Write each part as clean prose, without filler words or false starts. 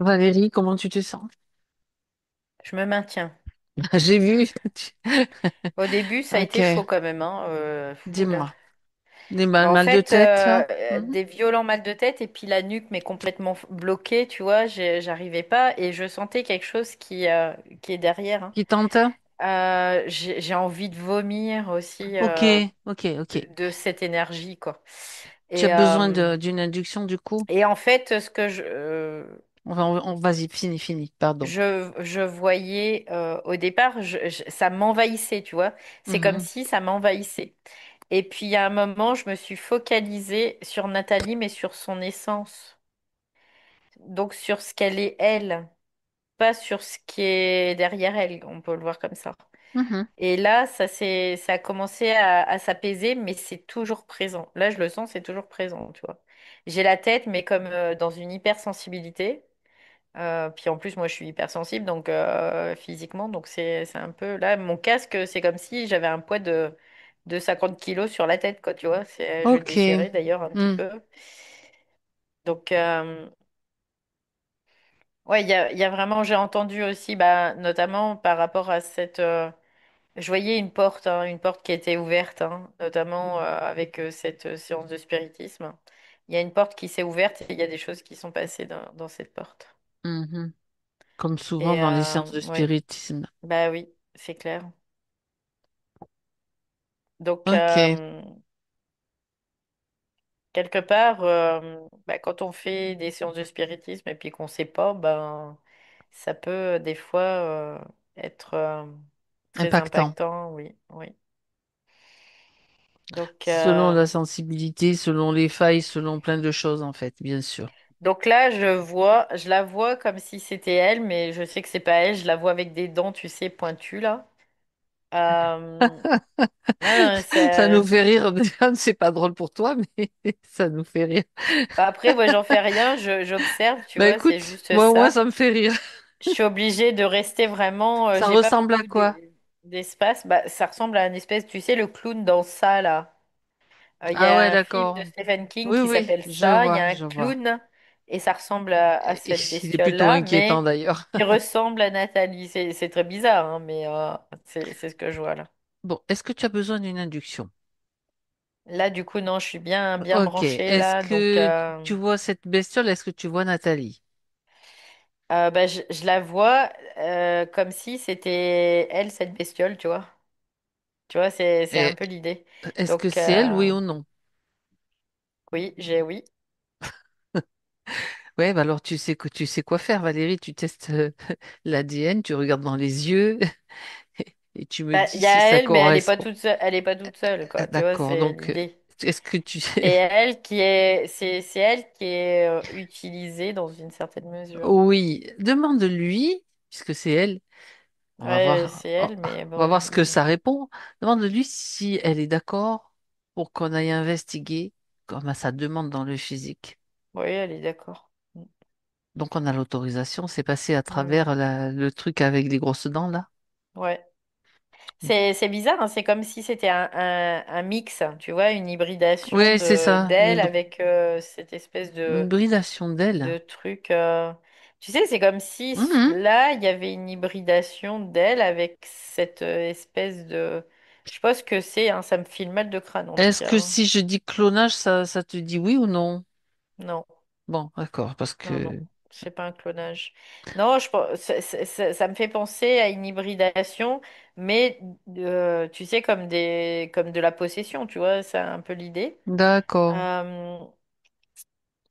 Valérie, comment tu te sens? Je me maintiens. J'ai vu. Au début, ça a été chaud Ok, quand même, hein. Oula. dis-moi. Des En mal de fait, tête, là? Mhm. des violents mal de tête et puis la nuque mais complètement bloquée, tu vois, j'arrivais pas et je sentais quelque chose qui est derrière, hein. Qui tente? J'ai envie de vomir aussi Ok, ok, ok. de cette énergie, quoi. Tu as Et, besoin euh, d'une induction, du coup? et en fait, ce que Vas-y, fini, pardon. je voyais au départ, ça m'envahissait, tu vois. C'est comme Mhm, si ça m'envahissait. Et puis, il y a un moment, je me suis focalisée sur Nathalie, mais sur son essence. Donc, sur ce qu'elle est, elle, pas sur ce qui est derrière elle. On peut le voir comme ça. mhm, Et là, ça a commencé à s'apaiser, mais c'est toujours présent. Là, je le sens, c'est toujours présent, tu vois. J'ai la tête, mais comme dans une hypersensibilité. Puis en plus, moi, je suis hypersensible, donc physiquement, donc c'est un peu là, mon casque, c'est comme si j'avais un poids de 50 kilos sur la tête, quoi, tu vois. Je vais le ok. déchirer d'ailleurs un petit Hmm, peu. Donc, ouais, il y a vraiment, j'ai entendu aussi, bah, notamment par rapport à cette. Je voyais une porte, hein, une porte qui était ouverte, hein, notamment avec cette séance de spiritisme. Il y a une porte qui s'est ouverte et il y a des choses qui sont passées dans cette porte. mhm. Comme souvent Et dans les séances de ouais, spiritisme. bah oui, c'est clair. Donc, Ok, quelque part, bah, quand on fait des séances de spiritisme et puis qu'on ne sait pas, ben, ça peut des fois être très impactant. impactant, oui, oui. Donc, Selon la sensibilité, selon les failles, selon plein de choses, en fait, bien sûr. donc là, je la vois comme si c'était elle, mais je sais que c'est pas elle. Je la vois avec des dents, tu sais, pointues là. Euh, ah non, Ça nous fait rire. Déjà, c'est pas drôle pour toi, mais ça nous fait rire. bah, après, moi, j'en fais rien. J'observe, tu Bah vois, c'est écoute, juste moi, ça. ça me fait rire. Je suis obligée de rester vraiment. Ça J'ai pas ressemble à beaucoup quoi? d'espace. Bah, ça ressemble à une espèce, tu sais, le clown dans ça, là. Il y Ah ouais, a un film de d'accord. Stephen King Oui, qui oui, s'appelle ça. Il y a un je vois. clown et ça ressemble à Et cette il est plutôt bestiole-là, inquiétant mais d'ailleurs. qui ressemble à Nathalie. C'est très bizarre, hein, mais c'est ce que je vois là. Bon, est-ce que tu as besoin d'une induction? Là, du coup, non, je suis bien Ok. branchée Est-ce là. Donc, que tu vois cette bestiole? Est-ce que tu vois Nathalie? bah, je la vois comme si c'était elle, cette bestiole, tu vois. Tu vois, c'est un Et peu l'idée. est-ce que Donc, c'est elle, oui ou non? oui, oui. Ouais, bah alors tu sais quoi faire, Valérie. Tu testes l'ADN, tu regardes dans les yeux et tu me Bah, il dis y si a ça elle, mais correspond. elle est pas toute seule, quoi. Tu vois, D'accord. c'est Donc, l'idée. est-ce que tu sais? C'est elle qui est utilisée dans une certaine mesure. Oui, demande-lui, puisque c'est elle. Ouais, c'est elle, mais On va bon, voir ce que ça répond. Demande-lui si elle est d'accord pour qu'on aille investiguer comme à sa demande dans le physique. oui, elle est d'accord. Donc on a l'autorisation, c'est passé à Mm. travers le truc avec les grosses dents là. Ouais. C'est bizarre, hein, c'est comme si c'était un mix, hein, tu vois, une hybridation Oui, c'est ça, d'elle avec cette espèce une hybridation d'elle. de truc. Tu sais, c'est comme si Mhm. là, il y avait une hybridation d'elle avec cette espèce de. Je sais pas ce que c'est, hein, ça me file mal de crâne en tout Est-ce cas, que hein. si je dis clonage, ça te dit oui ou non? Non, Bon, d'accord, parce non, que... c'est pas un clonage. Non, ça me fait penser à une hybridation, mais tu sais, comme de la possession, tu vois, c'est un peu l'idée. D'accord. Euh,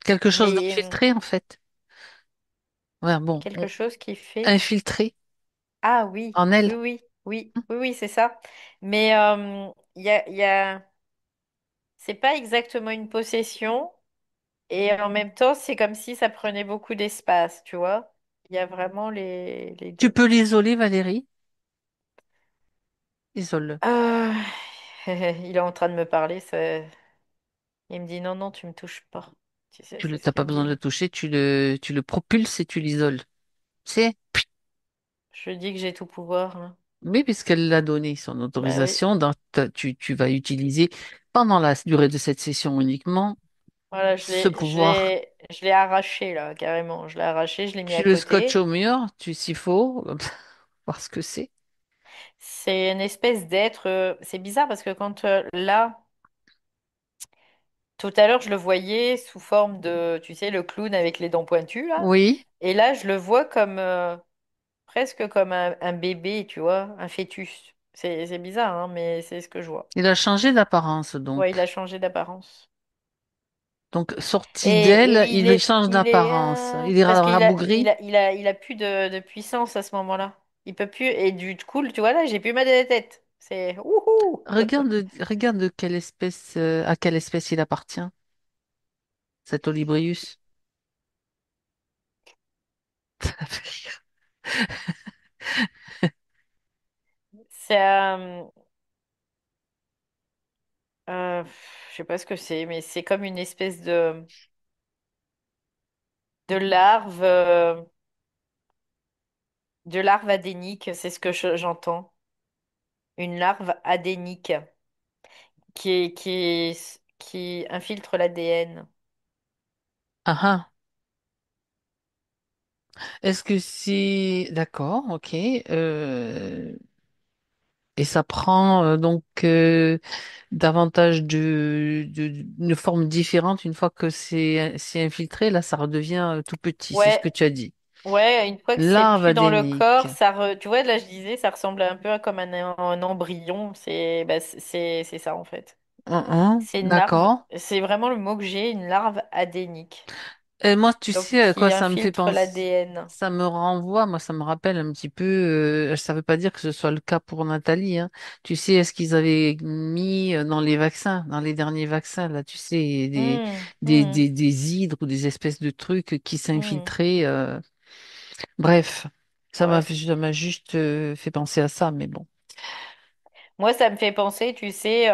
Quelque chose mais d'infiltré en fait. Ouais, bon, quelque chose qui fait. infiltré Ah oui, en elle. oui, c'est ça. Mais il y a... c'est pas exactement une possession, et en même temps, c'est comme si ça prenait beaucoup d'espace, tu vois. Il y a vraiment les Tu deux. peux l'isoler, Valérie? Isole-le. Ah, il est en train de me parler, il me dit non, non, tu me touches pas. Tu sais, c'est ce T'as qu'il pas me besoin de le dit. toucher, tu le propulses et tu l'isoles. C'est, Je dis que j'ai tout pouvoir, hein. oui, puisqu'elle l'a donné son Bah oui. autorisation, tu vas utiliser pendant la durée de cette session uniquement Voilà, ce pouvoir. Je l'ai arraché là, carrément. Je l'ai arraché, je l'ai mis à Tu le scotches côté. au mur, tu s'il faut, voir ce que c'est. C'est une espèce d'être. C'est bizarre parce que quand là, tout à l'heure, je le voyais sous forme de, tu sais, le clown avec les dents pointues là. Oui, Et là, je le vois comme presque comme un bébé, tu vois, un fœtus. C'est bizarre, hein, mais c'est ce que je vois. il a changé d'apparence, Ouais, il donc. a changé d'apparence. Donc, sorti d'elle, Et il change d'apparence. Il est parce rabougri. il a plus de puissance à ce moment-là. Il peut plus, et du coup, tu vois là, j'ai plus mal de la tête. C'est ouhou! Regarde de quelle espèce, à quelle espèce il appartient, cet Olibrius. C'est, je sais pas ce que c'est, mais c'est comme une espèce de larve, de larve adénique, c'est ce que j'entends. Une larve adénique qui infiltre l'ADN. Ah ah. Est-ce que c'est... D'accord, ok. Et ça prend donc davantage une forme différente une fois que c'est infiltré. Là, ça redevient tout petit, c'est ce que Ouais, tu as dit. ouais, une fois que c'est Larve plus dans le adénique. corps, tu vois, là je disais, ça ressemble un peu à comme un embryon. C'est ça en fait. C'est une larve, D'accord. c'est vraiment le mot que j'ai, une larve adénique. Et moi, tu Donc sais à quoi qui ça me fait infiltre penser? l'ADN. Ça me renvoie, moi, ça me rappelle un petit peu, ça veut pas dire que ce soit le cas pour Nathalie, hein. Tu sais, est-ce qu'ils avaient mis dans les vaccins, dans les derniers vaccins, là, tu sais, Hmm, hmm, des hydres ou des espèces de trucs qui hmm. s'infiltraient. Bref, Ouais. ça m'a juste fait penser à ça, mais bon. Moi, ça me fait penser, tu sais,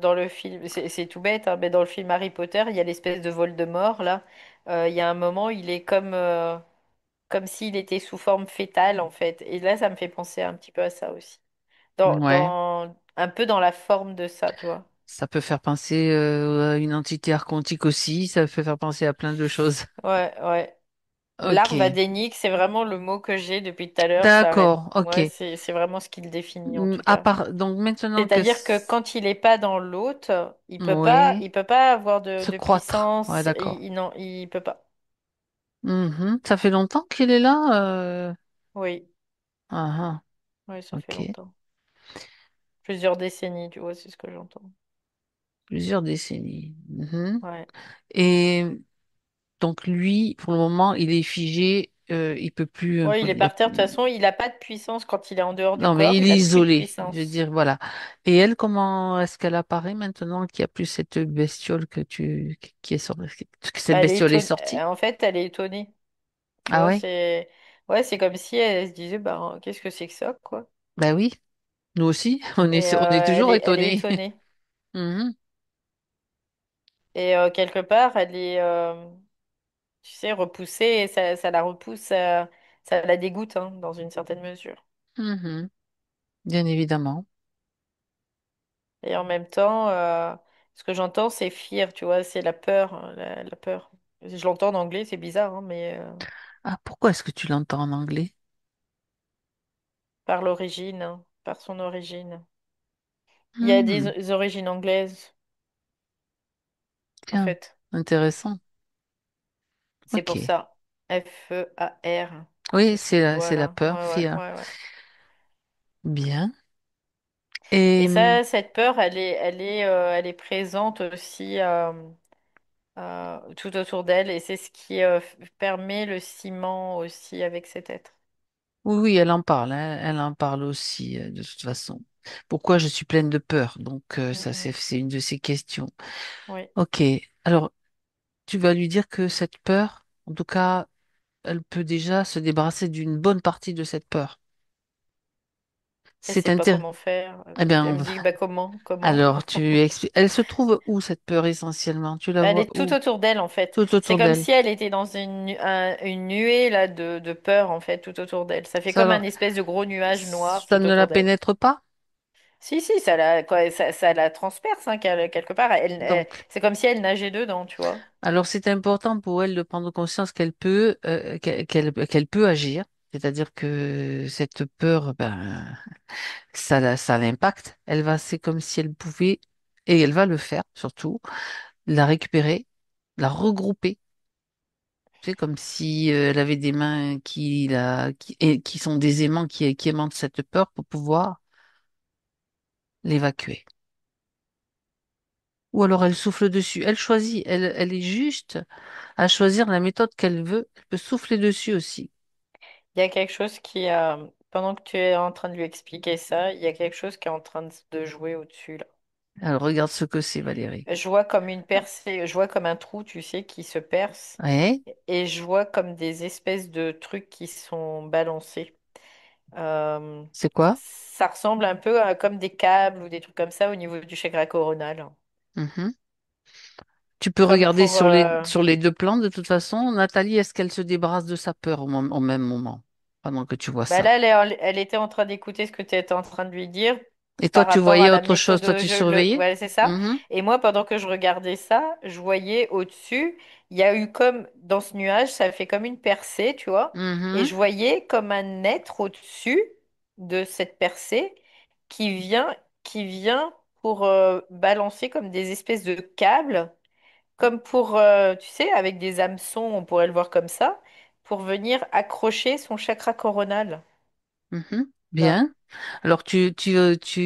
dans le film, c'est tout bête, hein, mais dans le film Harry Potter, il y a l'espèce de Voldemort, là. Il y a un moment, il est comme s'il était sous forme fétale, en fait. Et là, ça me fait penser un petit peu à ça aussi. Ouais, Un peu dans la forme de ça, tu vois. ça peut faire penser à une entité archontique aussi, ça peut faire penser à plein de choses. Ouais, ouais. Larve Ok, adénique, c'est vraiment le mot que j'ai depuis tout à l'heure. d'accord, Moi, ok. c'est vraiment ce qui le définit, en tout À cas. part, donc maintenant que C'est-à-dire que quand il n'est pas dans l'hôte, ouais, il peut pas avoir se de croître, ouais, puissance. d'accord. Non, il peut pas. Mhm. Ça fait longtemps qu'il est là Oui, ah, oui, ça fait ok, longtemps. Plusieurs décennies, tu vois, c'est ce que j'entends. plusieurs décennies. Mhm. Ouais. Et donc lui, pour le moment, il est figé, il peut plus, Ouais, il est par terre. De toute façon, il n'a pas de puissance quand il est en dehors du non, mais corps. il Il est a plus de isolé. Je veux puissance. dire, voilà. Et elle, comment est-ce qu'elle apparaît maintenant qu'il n'y a plus cette bestiole qui est sortie, que cette Bah, bestiole est sortie? En fait, elle est étonnée. Tu Ah vois, ouais? ouais, c'est comme si elle se disait, bah, qu'est-ce que c'est que ça, quoi. Bah oui, nous aussi, Et on est toujours elle est étonnés. étonnée. Mhm. Et quelque part, tu sais, repoussée, et ça la repousse, ça la dégoûte, hein, dans une certaine mesure. Mhm. Bien évidemment. Et en même temps, ce que j'entends, c'est fear, tu vois, c'est la peur, hein, la peur. Je l'entends en anglais, c'est bizarre, hein, mais Ah, pourquoi est-ce que tu l'entends en anglais? par l'origine, hein, par son origine. Il y a Hmm, des origines anglaises, en tiens, fait. intéressant. C'est Ok. pour ça. F-E-A-R. Oui, c'est la Voilà, peur, ouais, ouais, fear. ouais, ouais. Bien. Et Et ça, cette peur, elle est présente aussi tout autour d'elle, et c'est ce qui permet le ciment aussi avec cet être. oui, oui, elle en parle, hein, elle en parle aussi, de toute façon. Pourquoi je suis pleine de peur? Donc, Mm, ça, mm. c'est une de ces questions. Oui, Ok. Alors, tu vas lui dire que cette peur, en tout cas, elle peut déjà se débarrasser d'une bonne partie de cette peur. elle C'est sait pas intéressant. comment faire. Eh bien, Elle me dit, bah comment? alors, tu expliques. Elle se trouve où, cette peur, essentiellement? Tu la Elle vois est tout où? autour d'elle, en fait. Tout C'est autour comme d'elle. si elle était dans une nuée là, de peur, en fait, tout autour d'elle. Ça fait comme un espèce de gros nuage noir Ça tout ne la autour d'elle. pénètre pas? Si, si, ça la, quoi, ça la transperce hein, quelque part. Donc, C'est comme si elle nageait dedans, tu vois. alors c'est important pour elle de prendre conscience qu'elle peut, qu'elle peut agir. C'est-à-dire que cette peur, ben, ça l'impacte. Elle va, c'est comme si elle pouvait, et elle va le faire surtout, la récupérer, la regrouper. C'est comme si elle avait des mains qui sont des aimants qui aimantent cette peur pour pouvoir l'évacuer. Ou alors elle souffle dessus. Elle choisit. Elle est juste à choisir la méthode qu'elle veut. Elle peut souffler dessus aussi. Il y a quelque chose pendant que tu es en train de lui expliquer ça, il y a quelque chose qui est en train de jouer au-dessus, là. Alors regarde ce que c'est, Valérie. Je vois comme une percée, je vois comme un trou, tu sais, qui se perce, Ouais, et je vois comme des espèces de trucs qui sont balancés. Euh, c'est quoi? Ça ressemble un peu à comme des câbles ou des trucs comme ça au niveau du chakra coronal. Mhm. Tu peux Comme regarder pour, sur les deux plans de toute façon. Nathalie, est-ce qu'elle se débarrasse de sa peur au même moment, pendant que tu vois bah ça? là, elle était en train d'écouter ce que tu étais en train de lui dire Et toi, par tu rapport à voyais la autre chose, méthode. toi, tu surveillais? Ouais, c'est ça. Mhm, Et moi, pendant que je regardais ça, je voyais au-dessus, il y a eu comme dans ce nuage, ça fait comme une percée, tu vois. Et mhm, je voyais comme un être au-dessus de cette percée qui vient, qui vient pour balancer comme des espèces de câbles, comme pour, tu sais, avec des hameçons, on pourrait le voir comme ça, pour venir accrocher son chakra coronal. mhm. Là. Bien. Alors, tu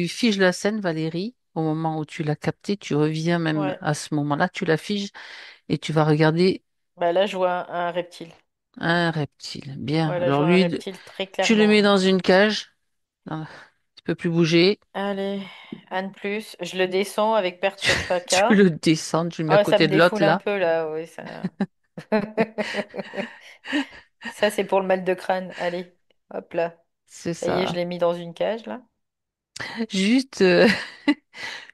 figes la scène, Valérie, au moment où tu l'as captée. Tu reviens même Ouais. à ce moment-là. Tu la figes et tu vas regarder Bah là, je vois un reptile. un reptile. Bien. Ouais, là, je Alors, vois un lui, reptile très tu le clairement, mets là. dans une cage. Ah, tu peux plus bouger. Allez, un de plus. Je le descends avec perte sur Tu fracas. le descends, tu le mets à Oh, ça me côté de l'autre, défoule un là. peu, là. Oui, ça... Ça, c'est pour le mal de crâne. Allez, hop là. C'est Ça y est, je ça. l'ai mis dans une cage, là. Juste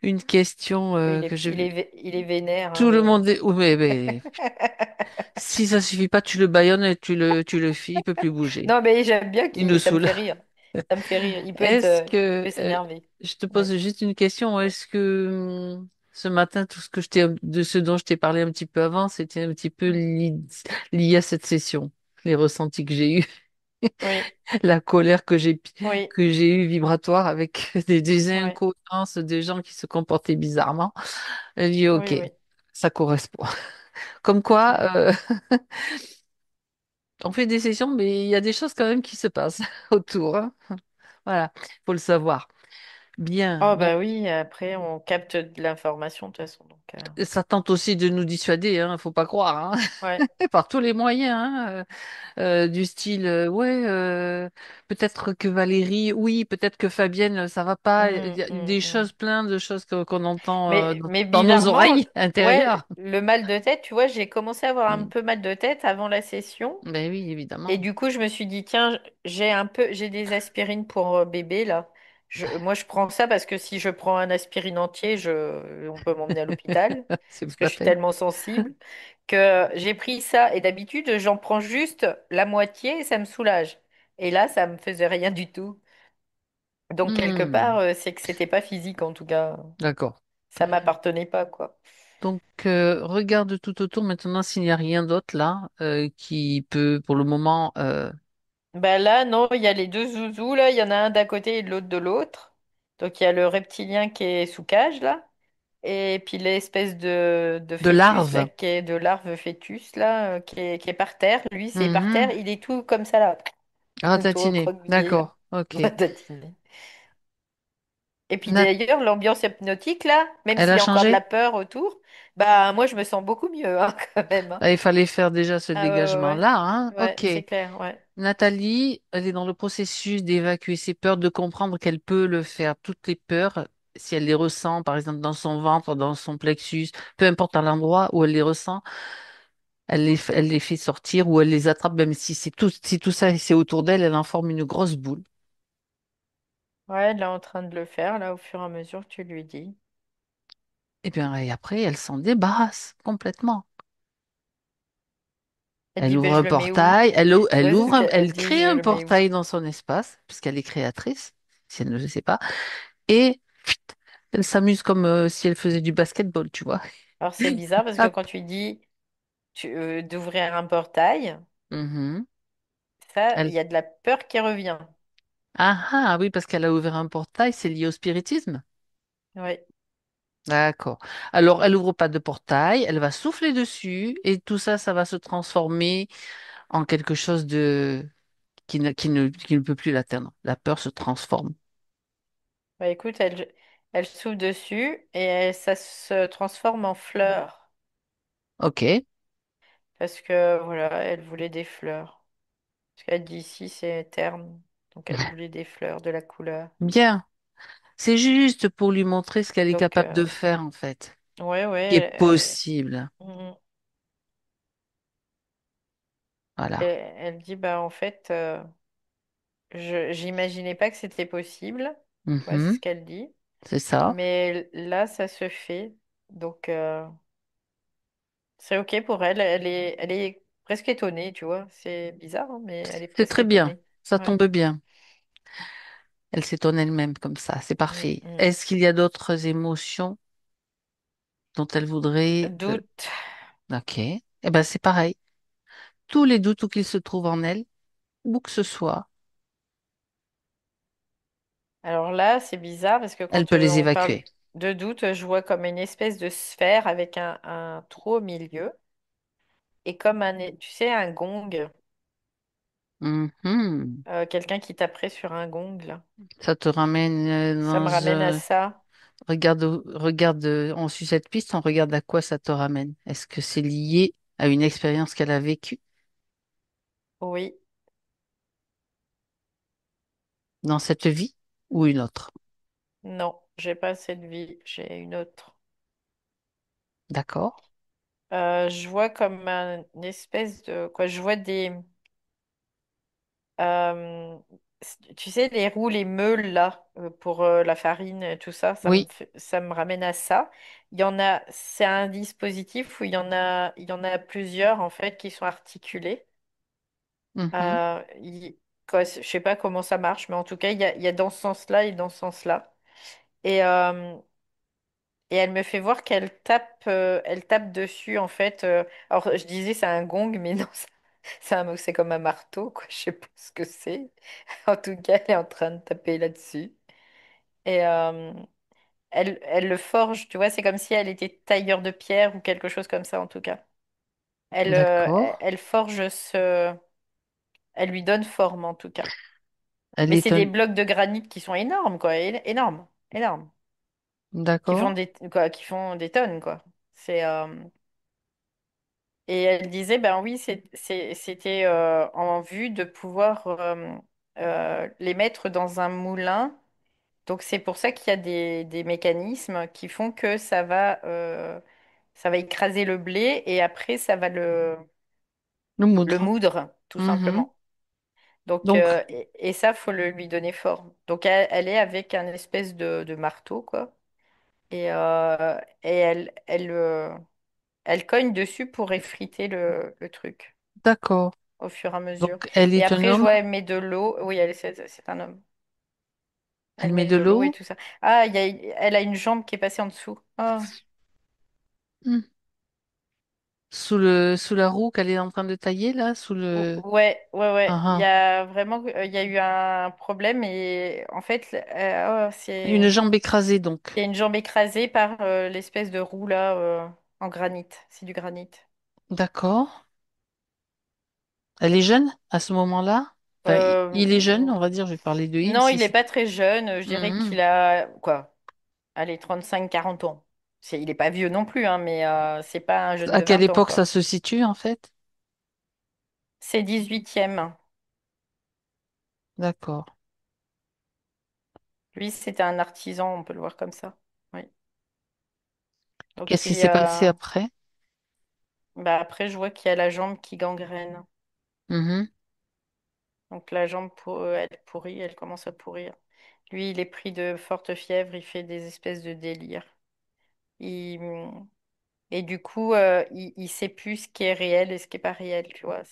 une question Oui, que je... il est vénère, hein, Tout le le... monde est... Oui, mais si ça suffit pas, tu le baïonnes et tu le files, il peut plus bouger. Non, mais j'aime bien Il nous ça me saoule. fait rire. Ça me fait rire. Est-ce Il que... peut s'énerver. je te pose Ouais. juste une question. Est-ce que ce matin, tout ce que je t'ai... de ce dont je t'ai parlé un petit peu avant, c'était un petit peu lié à cette session? Les ressentis que j'ai eus, Oui, la colère oui, que j'ai eue vibratoire avec des oui, incohérences, des gens qui se comportaient bizarrement. Elle dit, oui, OK, oui. ça correspond. Comme quoi, Ouais. on fait des sessions, mais il y a des choses quand même qui se passent autour, hein. Voilà, faut le savoir. Bien, Oh, bon, bah oui, après, on capte de l'information, de toute façon. Donc, ça tente aussi de nous dissuader, hein, faut pas croire, hein. ouais. Par tous les moyens, hein, du style, ouais, peut-être que Valérie, oui, peut-être que Fabienne, ça va pas. Il y a des Mm. choses, plein de choses qu'on entend Mais dans nos bizarrement, oreilles ouais, intérieures. le mal de tête, tu vois, j'ai commencé à avoir un Mm. peu mal de tête avant la session. Ben oui, Et évidemment. du coup, je me suis dit, tiens, j'ai des aspirines pour bébé, là. Moi, je prends ça parce que si je prends un aspirine entier, on peut m'emmener à l'hôpital C'est parce pas que la je suis peine. tellement sensible que j'ai pris ça. Et d'habitude, j'en prends juste la moitié et ça me soulage. Et là, ça me faisait rien du tout. Donc, quelque part, Hmm, c'est que c'était pas physique, en tout cas. d'accord. Ça m'appartenait pas, quoi. Donc, regarde tout autour maintenant s'il n'y a rien d'autre là qui peut, pour le moment, Bah là, non, il y a les deux zouzous, là. Il y en a un d'un côté et l'autre de l'autre. Donc, il y a le reptilien qui est sous cage, là. Et puis l'espèce de de fœtus, là, larves. qui est de larve fœtus, là, qui est par terre. Lui, c'est par terre. Mhm. Il est tout comme ça, là. Ah, Tout tatiné. recroquevillé, là. D'accord. Ok. Tatiné. Et puis Nat, d'ailleurs, l'ambiance hypnotique, là, même elle s'il a y a encore de la changé? peur autour, bah moi, je me sens beaucoup mieux, hein, quand même, hein. Ah, il fallait faire déjà ce Ah ouais, ouais, dégagement-là, hein. ouais. Ouais, Ok. c'est clair, ouais. Nathalie, elle est dans le processus d'évacuer ses peurs, de comprendre qu'elle peut le faire. Toutes les peurs, si elle les ressent, par exemple dans son ventre, dans son plexus, peu importe à l'endroit où elle les ressent, elle les fait sortir ou elle les attrape, même si tout ça c'est autour d'elle, elle en forme une grosse boule. Ouais, elle est en train de le faire, là, au fur et à mesure que tu lui dis. Et bien, et après, elle s'en débarrasse complètement. Elle Elle dit, ouvre ben, je un le mets où? portail, Ouais, c'est ce elle qu'elle dit, crée je un le mets où? portail dans son espace, puisqu'elle est créatrice, si elle ne le sait pas. Elle s'amuse comme si elle faisait du basketball, tu vois. Alors c'est bizarre parce que Hop. quand tu dis d'ouvrir un portail, Mhm. ça, il Elle... y a de la peur qui revient. Ah oui, parce qu'elle a ouvert un portail, c'est lié au spiritisme. Oui. D'accord. Alors, elle ouvre pas de portail, elle va souffler dessus et tout ça, ça va se transformer en quelque chose de qui ne peut plus l'atteindre. La peur se transforme. Bah écoute, elle souffle dessus et ça se transforme en fleurs. Ok. Parce que voilà, elle voulait des fleurs. Parce qu'elle dit ici c'est terne. Donc elle voulait des fleurs, de la couleur. Bien. C'est juste pour lui montrer ce qu'elle est Donc capable de faire, en fait. ouais, ouais, Qui est possible. mhm. Et Voilà. elle dit bah en fait j'imaginais pas que c'était possible. Ouais, c'est Mhm. ce qu'elle dit. C'est ça. Mais là ça se fait. Donc c'est ok pour elle. Elle est presque étonnée, tu vois. C'est bizarre, hein, mais elle est C'est presque très bien. étonnée. Ça Ouais. tombe bien. Elle s'étonne elle-même comme ça. C'est Mm, parfait. mm. Est-ce qu'il y a d'autres émotions dont elle voudrait... Doute. Ok. Eh ben, c'est pareil. Tous les doutes où qu'ils se trouvent en elle, où que ce soit, Alors là, c'est bizarre parce que elle quand peut les on parle évacuer. de doute, je vois comme une espèce de sphère avec un trou au milieu et comme tu sais, un gong, Mhm. quelqu'un qui taperait sur un gong, là. Ça te ramène Ça me dans ramène à un... ça. Regarde, on suit cette piste, on regarde à quoi ça te ramène. Est-ce que c'est lié à une expérience qu'elle a vécue Oui, dans cette vie ou une autre? non, j'ai pas cette vie, j'ai une autre. D'accord? Je vois comme une espèce de quoi, je vois euh, tu sais, les roues, les meules là, pour la farine, et tout ça, Oui. ça me ramène à ça. Il y en a, c'est un dispositif où il y en a plusieurs en fait qui sont articulés. Mhm. Euh, il- quoi, je sais pas comment ça marche, mais en tout cas, il y a dans ce sens-là et dans ce sens-là. Et, euh, et elle me fait voir qu'elle tape dessus en fait. Alors je disais c'est un gong, mais non, c'est comme un marteau, quoi. Je sais pas ce que c'est. En tout cas, elle est en train de taper là-dessus. Et elle le forge, tu vois, c'est comme si elle était tailleur de pierre ou quelque chose comme ça, en tout cas. D'accord. Elle forge elle lui donne forme, en tout cas. Elle Mais est c'est des un... blocs de granit qui sont énormes, quoi, énormes, énormes, D'accord. qui font des tonnes, quoi. C'est Et elle disait, ben oui, c'était en vue de pouvoir les mettre dans un moulin. Donc c'est pour ça qu'il y a des mécanismes qui font que ça va écraser le blé et après ça va Le le moudre. moudre, tout Mhm. simplement. Donc, Donc, et ça, faut lui donner forme. Donc elle est avec un espèce de marteau, quoi. Et elle cogne dessus pour effriter le truc d'accord. au fur et à mesure. Donc, elle Et est un après, je homme. vois, elle met de l'eau. Oui, c'est un homme. Elle Elle met met de de l'eau et l'eau tout ça. Ah, elle a une jambe qui est passée en dessous. Ah. hmm, sous la roue qu'elle est en train de tailler, là, sous le... Ouais, ouais, ouais. Ah, Il y ah. a vraiment, il y a eu un problème et en fait, Une jambe écrasée, donc. il y a une jambe écrasée par l'espèce de roue là en granit. C'est du granit. D'accord. Elle est jeune à ce moment-là? Enfin, il est jeune, Euh, on va dire, je vais parler de il, non, si il n'est c'est... pas très jeune. Je dirais Mhm. qu'il a quoi? Allez, 35, 40 ans. Il n'est pas vieux non plus, hein, mais c'est pas un jeune À de quelle 20 ans, époque ça quoi. se situe, en fait? C'est 18e. D'accord. Lui, c'était un artisan, on peut le voir comme ça. Oui. Donc, Qu'est-ce qui s'est passé après? bah, après, je vois qu'il y a la jambe qui gangrène. Mhm. Donc, la jambe, elle pourrit, elle commence à pourrir. Lui, il est pris de forte fièvre, il fait des espèces de délires. Il... Et du coup, il sait plus ce qui est réel et ce qui est pas réel, tu vois.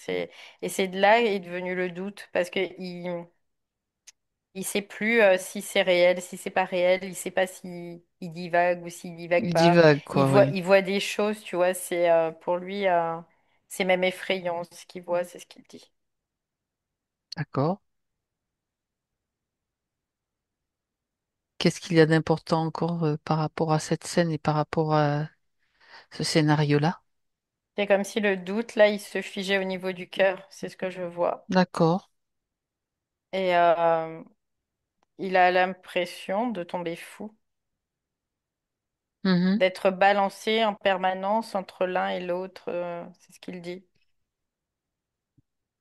Et c'est de là est devenu le doute, parce que il sait plus si c'est réel, si c'est pas réel, il sait pas si il divague ou s'il divague Il pas. divague, quoi, ouais. Il voit des choses, tu vois, c'est pour lui c'est même effrayant ce qu'il voit, c'est ce qu'il dit. D'accord. Qu'est-ce qu'il y a d'important encore par rapport à cette scène et par rapport à ce scénario-là? C'est comme si le doute là, il se figeait au niveau du cœur, c'est ce que je vois. D'accord. Et il a l'impression de tomber fou, Mhm. d'être balancé en permanence entre l'un et l'autre, c'est ce qu'il dit,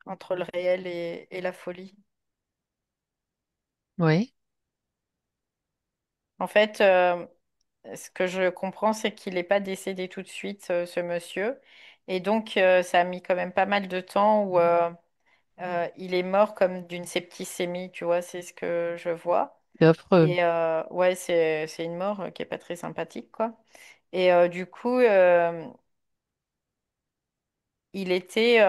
entre le réel et la folie. Oui. En fait, ce que je comprends, c'est qu'il n'est pas décédé tout de suite, ce monsieur. Et donc, ça a mis quand même pas mal de temps où il est mort comme d'une septicémie, tu vois, c'est ce que je vois. C'est affreux. Et ouais, c'est une mort qui est pas très sympathique, quoi. Et du coup, il était,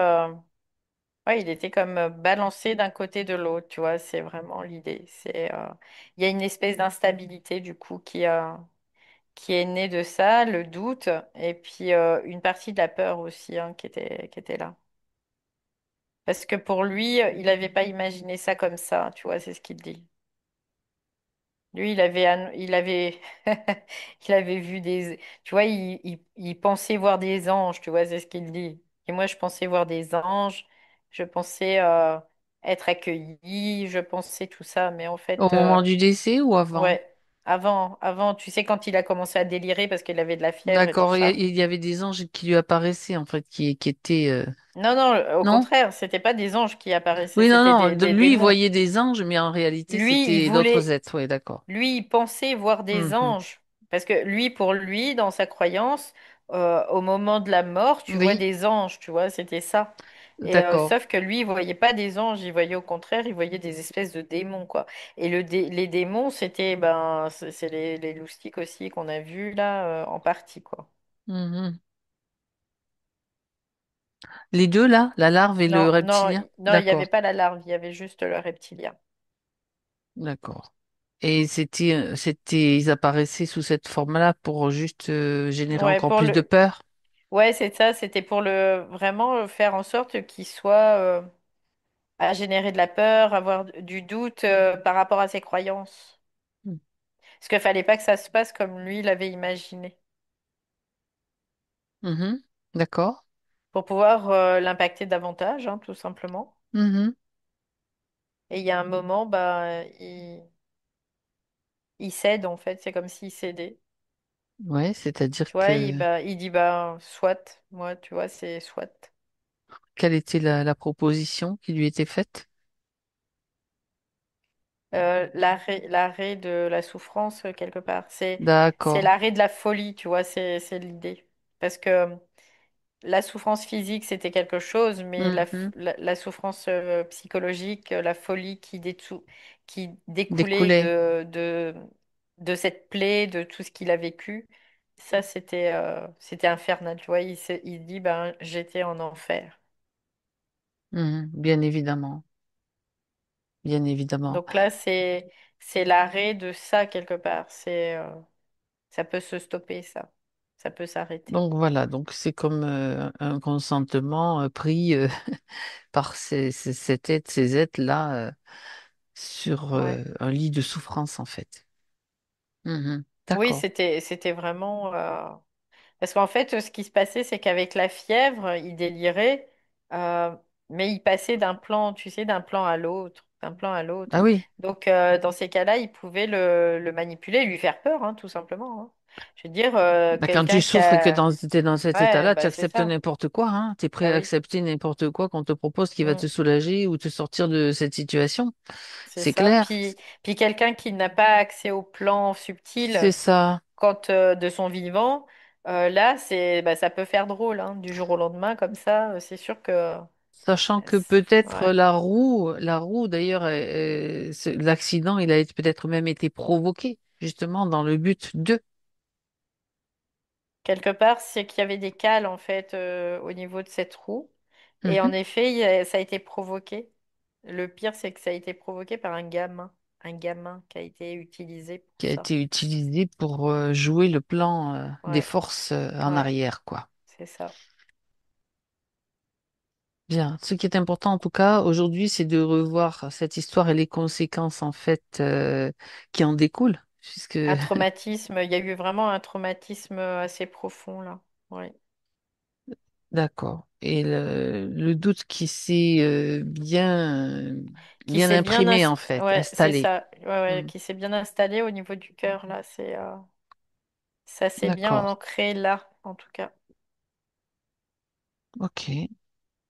ouais, il était comme balancé d'un côté de l'autre, tu vois, c'est vraiment l'idée. Il y a une espèce d'instabilité, du coup, qui est née de ça, le doute, et puis une partie de la peur aussi, hein, qui était là. Parce que pour lui, il n'avait pas imaginé ça comme ça, tu vois, c'est ce qu'il dit. Lui, il avait vu tu vois, il pensait voir des anges, tu vois, c'est ce qu'il dit. Et moi, je pensais voir des anges, je pensais être accueilli, je pensais tout ça, mais en Au fait, moment du décès ou avant? ouais, avant, tu sais, quand il a commencé à délirer parce qu'il avait de la fièvre et tout D'accord. ça. Il y avait des anges qui lui apparaissaient, en fait, qui étaient... Non, non, au Non? contraire, c'était pas des anges qui apparaissaient, Oui, non, c'était non. des Lui, il démons. voyait des anges, mais en réalité, Lui, il c'était d'autres voulait, êtres. Oui, d'accord. lui, il pensait voir des Mhm. anges. Parce que lui, pour lui, dans sa croyance, au moment de la mort, tu vois Oui, des anges, tu vois, c'était ça. Et d'accord. sauf que lui, il voyait pas des anges, il voyait au contraire, il voyait des espèces de démons, quoi. Et les démons, c'était, ben, c'est les loustiques aussi qu'on a vus là, en partie, quoi. Mhm. Les deux, là, la larve et le Non, non, reptilien? non, il n'y avait D'accord. pas la larve, il y avait juste le reptilien. D'accord. Et ils apparaissaient sous cette forme-là pour juste générer Ouais, encore plus de pour peur. ouais, c'est ça, c'était pour le vraiment faire en sorte qu'il soit à générer de la peur, avoir du doute par rapport à ses croyances. Parce qu'il fallait pas que ça se passe comme lui l'avait imaginé, Mhm. D'accord. pour pouvoir l'impacter davantage, hein, tout simplement. Mhm. Et il y a un moment, bah, il cède en fait, c'est comme s'il cédait. Ouais, c'est-à-dire Tu vois, que il dit bah soit, moi, tu vois, c'est soit. quelle était la proposition qui lui était faite? L'arrêt de la souffrance, quelque part. C'est D'accord. l'arrêt de la folie, tu vois, c'est l'idée. Parce que la souffrance physique, c'était quelque chose, mais Mhm. la souffrance psychologique, la folie qui découlait Découlait. de cette plaie, de tout ce qu'il a vécu, ça, c'était infernal, tu vois. Il dit, ben, j'étais en enfer. Mhm. Bien évidemment. Bien évidemment. Donc là, c'est l'arrêt de ça, quelque part. Ça peut se stopper, ça. Ça peut s'arrêter. Donc voilà, donc c'est comme un consentement pris par ces êtres-là sur Ouais. un lit de souffrance en fait. Mhm. Oui, D'accord. c'était vraiment. Parce qu'en fait, ce qui se passait, c'est qu'avec la fièvre, il délirait, euh, mais il passait d'un plan, tu sais, d'un plan à l'autre, d'un plan à Ah l'autre. oui, Donc, dans ces cas-là, il pouvait le manipuler, lui faire peur, hein, tout simplement, hein. Je veux dire, bah, quand tu quelqu'un qui souffres et que a. t'es dans cet Ouais, état-là, tu bah c'est acceptes ça. n'importe quoi, hein. Tu es prêt Bah à oui. accepter n'importe quoi qu'on te propose qui va te Mm, soulager ou te sortir de cette situation. c'est C'est ça. clair. Puis quelqu'un qui n'a pas accès au plan C'est subtil ça. quand de son vivant, là, bah, ça peut faire drôle, hein, du jour au lendemain, comme ça, c'est sûr que. Sachant que peut-être Ouais. la roue d'ailleurs, l'accident, il a peut-être même été provoqué justement dans le but de. Quelque part, c'est qu'il y avait des cales en fait au niveau de cette roue. Et en Mhm. effet, ça a été provoqué. Le pire, c'est que ça a été provoqué par un gamin. un gamin qui a été utilisé pour qui a ça. été utilisé pour jouer le plan des Ouais, forces en ouais, arrière, quoi. c'est ça. Bien. Ce qui est important, en tout cas, aujourd'hui, c'est de revoir cette histoire et les conséquences, en fait, qui en découlent, puisque, Un traumatisme, il y a eu vraiment un traumatisme assez profond là. Ouais. d'accord. Et le doute qui s'est Qui bien s'est bien imprimé, en fait, ouais, c'est installé. ça. Ouais, ouais, Hmm. qui s'est bien installé au niveau du cœur là, c'est ça s'est bien D'accord. ancré là en tout cas Ok.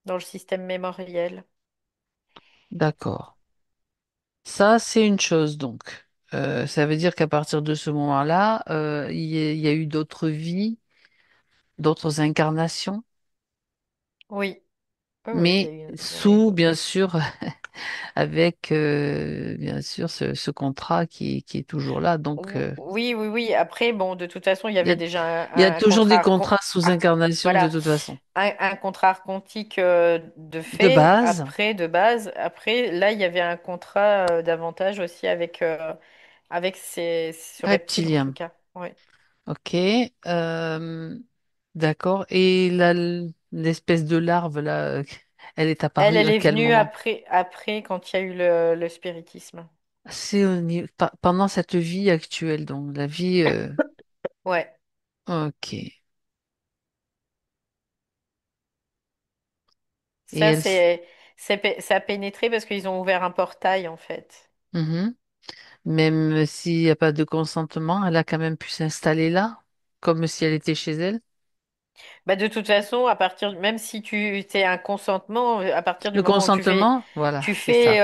dans le système mémoriel. D'accord. Ça, c'est une chose, donc. Ça veut dire qu'à partir de ce moment-là, il y a eu d'autres vies, d'autres incarnations, Oui. Oui, oui, mais il y en a eu sous, d'autres. bien sûr, avec, bien sûr, ce contrat qui est toujours là. Donc, Oui, oui, oui. Après, bon, de toute façon, il y il y a, avait déjà il y a un toujours contrat des contrats sous incarnation de voilà, toute façon. un contrat archontique de De fait. base, Après, de base. Après, là, il y avait un contrat d'avantage aussi avec ce reptile en tout reptilien. cas. Ouais. Ok. D'accord. Et l'espèce de larve, là, elle est Elle, apparue elle à est quel venue moment? après quand il y a eu le spiritisme. C'est pendant cette vie actuelle, donc la vie. Ouais. Ok. Et Ça, elle. ça a pénétré parce qu'ils ont ouvert un portail en fait. Mhm. Même s'il n'y a pas de consentement, elle a quand même pu s'installer là, comme si elle était chez elle. Bah, de toute façon, même si tu fais un consentement, à partir du Le moment où consentement, voilà, c'est ça.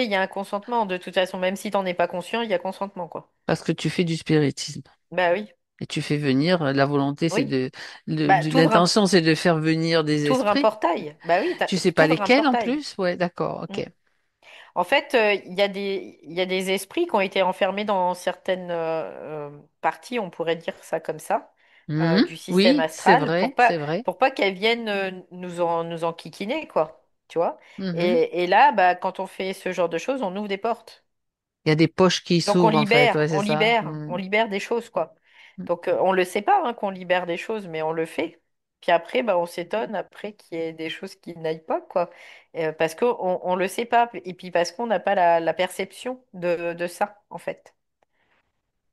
il y a un consentement. De toute façon, même si t'en es pas conscient, il y a consentement, quoi. Parce que tu fais du spiritisme. Bah oui, Et tu fais venir, la volonté, c'est oui. de, Bah, l'intention, c'est de faire venir des t'ouvres un esprits. portail. Bah oui, Tu sais pas t'ouvres un lesquels en portail. plus? Ouais, d'accord, Mm. ok. En fait, il y a des esprits qui ont été enfermés dans certaines parties, on pourrait dire ça comme ça, Mhm. du système Oui, c'est astral, vrai, c'est vrai. pour pas qu'elles viennent nous enquiquiner, quoi. Tu vois? Mhm. Et là, bah, quand on fait ce genre de choses, on ouvre des portes. Il y a des poches qui Donc s'ouvrent en fait, ouais, c'est ça. on Mhm. libère des choses, quoi. Donc on le sait pas hein, qu'on libère des choses, mais on le fait. Puis après, bah, on s'étonne après qu'il y ait des choses qui n'aillent pas, quoi. Parce on le sait pas, et puis parce qu'on n'a pas la perception de ça, en fait.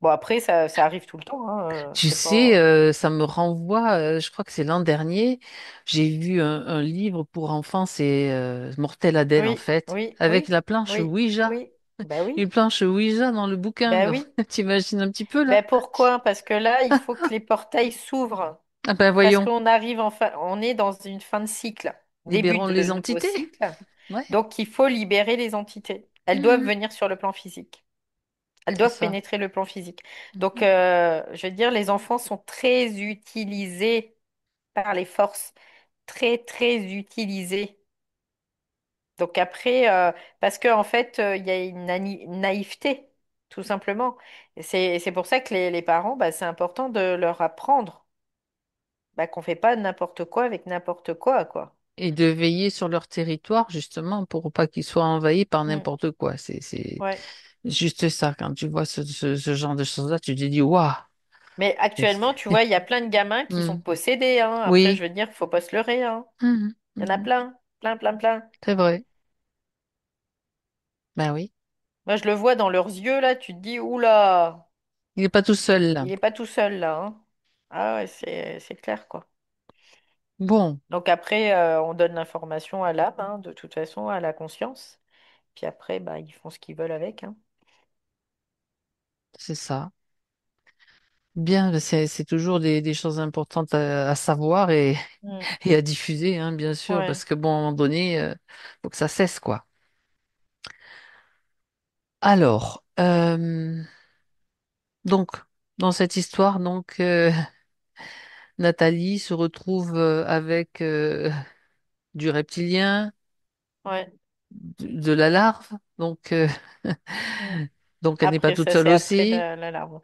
Bon, après, ça arrive tout le temps, hein, Tu c'est sais, pas... ça me renvoie, je crois que c'est l'an dernier, j'ai vu un livre pour enfants, c'est Mortel Adèle en Oui, fait, oui, avec oui, la planche oui, Ouija. oui, bah oui, Une planche Ouija dans le bouquin, bah donc oui. t'imagines un petit peu là? Ben pourquoi? Parce que là, il faut que les portails s'ouvrent. Ah ben Parce voyons, qu'on arrive en fin, on est dans une fin de cycle, début libérons les de nouveau entités. cycle. Ouais. Donc, il faut libérer les entités. Elles doivent Mhm. venir sur le plan physique. Elles C'est doivent ça. pénétrer le plan physique. Donc, Mhm. je veux dire, les enfants sont très utilisés par les forces, très, très utilisés. Donc après, parce qu'en fait, il y a une naïveté, tout simplement. Et c'est pour ça que les parents, bah, c'est important de leur apprendre bah, qu'on fait pas n'importe quoi avec n'importe quoi, quoi. Et de veiller sur leur territoire justement pour pas qu'ils soient envahis par Mm. n'importe quoi. C'est Ouais. juste ça. Quand tu vois ce genre de choses-là, tu te dis waouh. Mais actuellement, tu vois, il y a plein de gamins qui sont Hmm. possédés, hein. Après, je Oui. veux dire, faut pas se leurrer, hein. Mhm. Il y en a Mhm. plein, plein, plein, plein. C'est vrai. Ben oui. Moi, je le vois dans leurs yeux, là, tu te dis, oula, Il n'est pas tout seul là. il est pas tout seul, là, hein. Ah ouais, c'est clair, quoi. Bon, Donc après, on donne l'information à l'âme, hein, de toute façon, à la conscience. Puis après, bah, ils font ce qu'ils veulent avec, hein. c'est ça. Bien, ben c'est toujours des choses importantes à savoir et, Mm. et à diffuser, hein, bien sûr, Ouais, parce que bon, à un moment donné, faut que ça cesse, quoi. Alors, donc, dans cette histoire, donc, Nathalie se retrouve avec du reptilien, ouais. de la larve, donc, Mm. donc elle n'est pas Après, toute ça, seule c'est après aussi. la larve.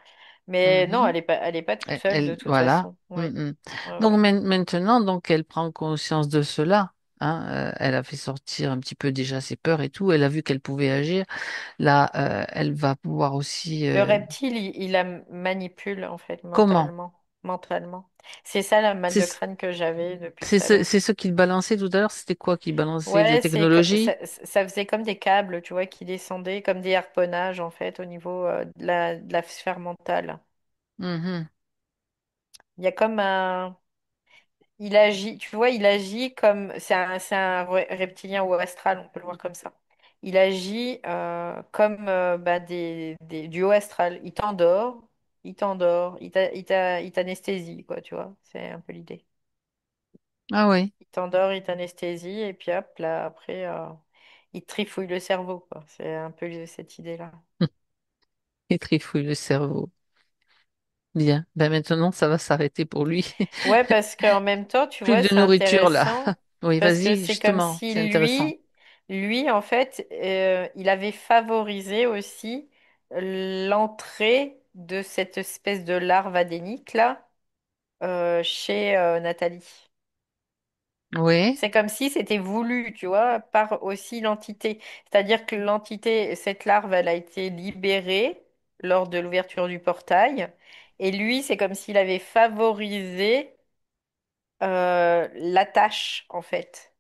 Mais non, Mhm. elle est pas toute seule, de toute Voilà. façon. Ouais. Mhm. Ouais, Donc ouais. maintenant, donc elle prend conscience de cela. hein, elle a fait sortir un petit peu déjà ses peurs et tout. Elle a vu qu'elle pouvait agir. Là, elle va pouvoir aussi. Le reptile, il la manipule en fait Comment? mentalement. C'est ça la mal C'est de crâne que j'avais depuis c'est tout à l'heure. ce qu'il balançait tout à l'heure. C'était quoi qu'il balançait de Ouais, technologie? ça faisait comme des câbles, tu vois, qui descendaient, comme des harponnages en fait au niveau de la sphère mentale. Mhm. Il y a comme un, il agit, tu vois, il agit comme, c'est un reptilien ou astral, on peut le voir comme ça. Il agit comme bah, du haut astral. Il t'endort, il t'anesthésie, quoi, tu vois. C'est un peu l'idée. Ah oui, Il t'endort, il t'anesthésie, et puis hop, là, après, il te trifouille le cerveau, quoi. C'est un peu cette idée-là. il trifouille le cerveau. Bien. Ben maintenant, ça va s'arrêter pour lui. Ouais, parce qu'en même temps, tu Plus vois, de c'est nourriture là. intéressant Oui, parce que vas-y, c'est comme justement, si c'est intéressant. lui, en fait, il avait favorisé aussi l'entrée de cette espèce de larve adénique là chez Nathalie. Oui, C'est comme si c'était voulu, tu vois, par aussi l'entité. C'est-à-dire que l'entité, cette larve, elle a été libérée lors de l'ouverture du portail. Et lui, c'est comme s'il avait favorisé la tâche, en fait.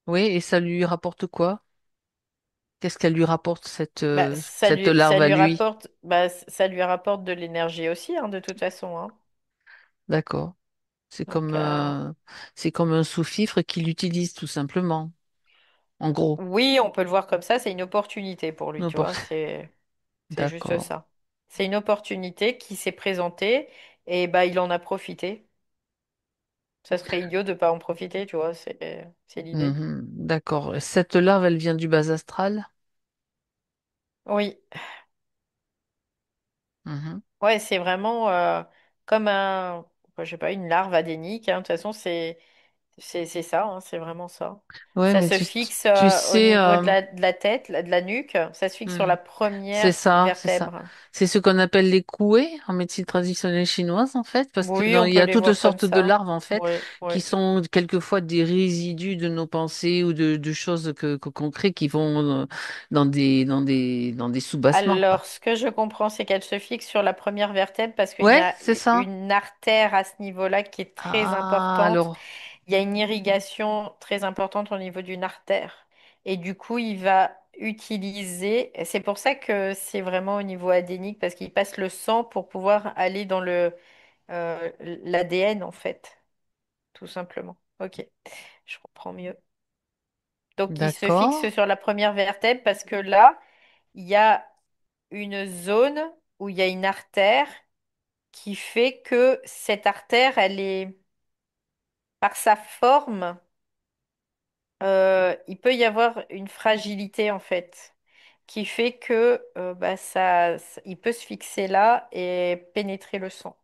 oui, et ça lui rapporte quoi? Qu'est-ce qu'elle lui rapporte Bah, cette larve ça à lui lui? rapporte, bah, ça lui rapporte de l'énergie aussi, hein, de toute façon, hein. D'accord. Donc, C'est comme un sous-fifre qu'il utilise tout simplement. En gros. oui, on peut le voir comme ça, c'est une opportunité pour lui, tu vois, N'importe. c'est juste D'accord. ça. C'est une opportunité qui s'est présentée et bah, il en a profité. Ça serait idiot de pas en profiter, tu vois, c'est l'idée. Mhm. D'accord. Cette larve, elle vient du bas astral? Oui, Mhm. ouais, c'est vraiment comme un, je sais pas, une larve adénique, hein. De toute façon, c'est ça, hein, c'est vraiment ça. Ouais, Ça mais se fixe tu au sais, niveau de la tête, de la nuque. Ça se fixe sur hmm, la c'est première ça, c'est ça. vertèbre. C'est ce qu'on appelle les couées en médecine traditionnelle chinoise, en fait, parce que Oui, on il y peut a les toutes voir comme sortes de ça. larves, en fait, Oui, oui. qui sont quelquefois des résidus de nos pensées ou de choses qu'on crée qui vont dans des sous-bassements, quoi. Alors, ce que je comprends, c'est qu'elle se fixe sur la première vertèbre parce qu'il y Ouais, a c'est ça. une artère à ce niveau-là qui est très Ah, importante. alors, Il y a une irrigation très importante au niveau d'une artère. Et du coup, il va utiliser. C'est pour ça que c'est vraiment au niveau adénique parce qu'il passe le sang pour pouvoir aller dans l'ADN, en fait, tout simplement. Ok, je comprends mieux. Donc, il se d'accord, fixe sur la première vertèbre parce que là, il y a une zone où il y a une artère qui fait que cette artère, elle est, par sa forme, il peut y avoir une fragilité en fait, qui fait que bah, il peut se fixer là et pénétrer le sang.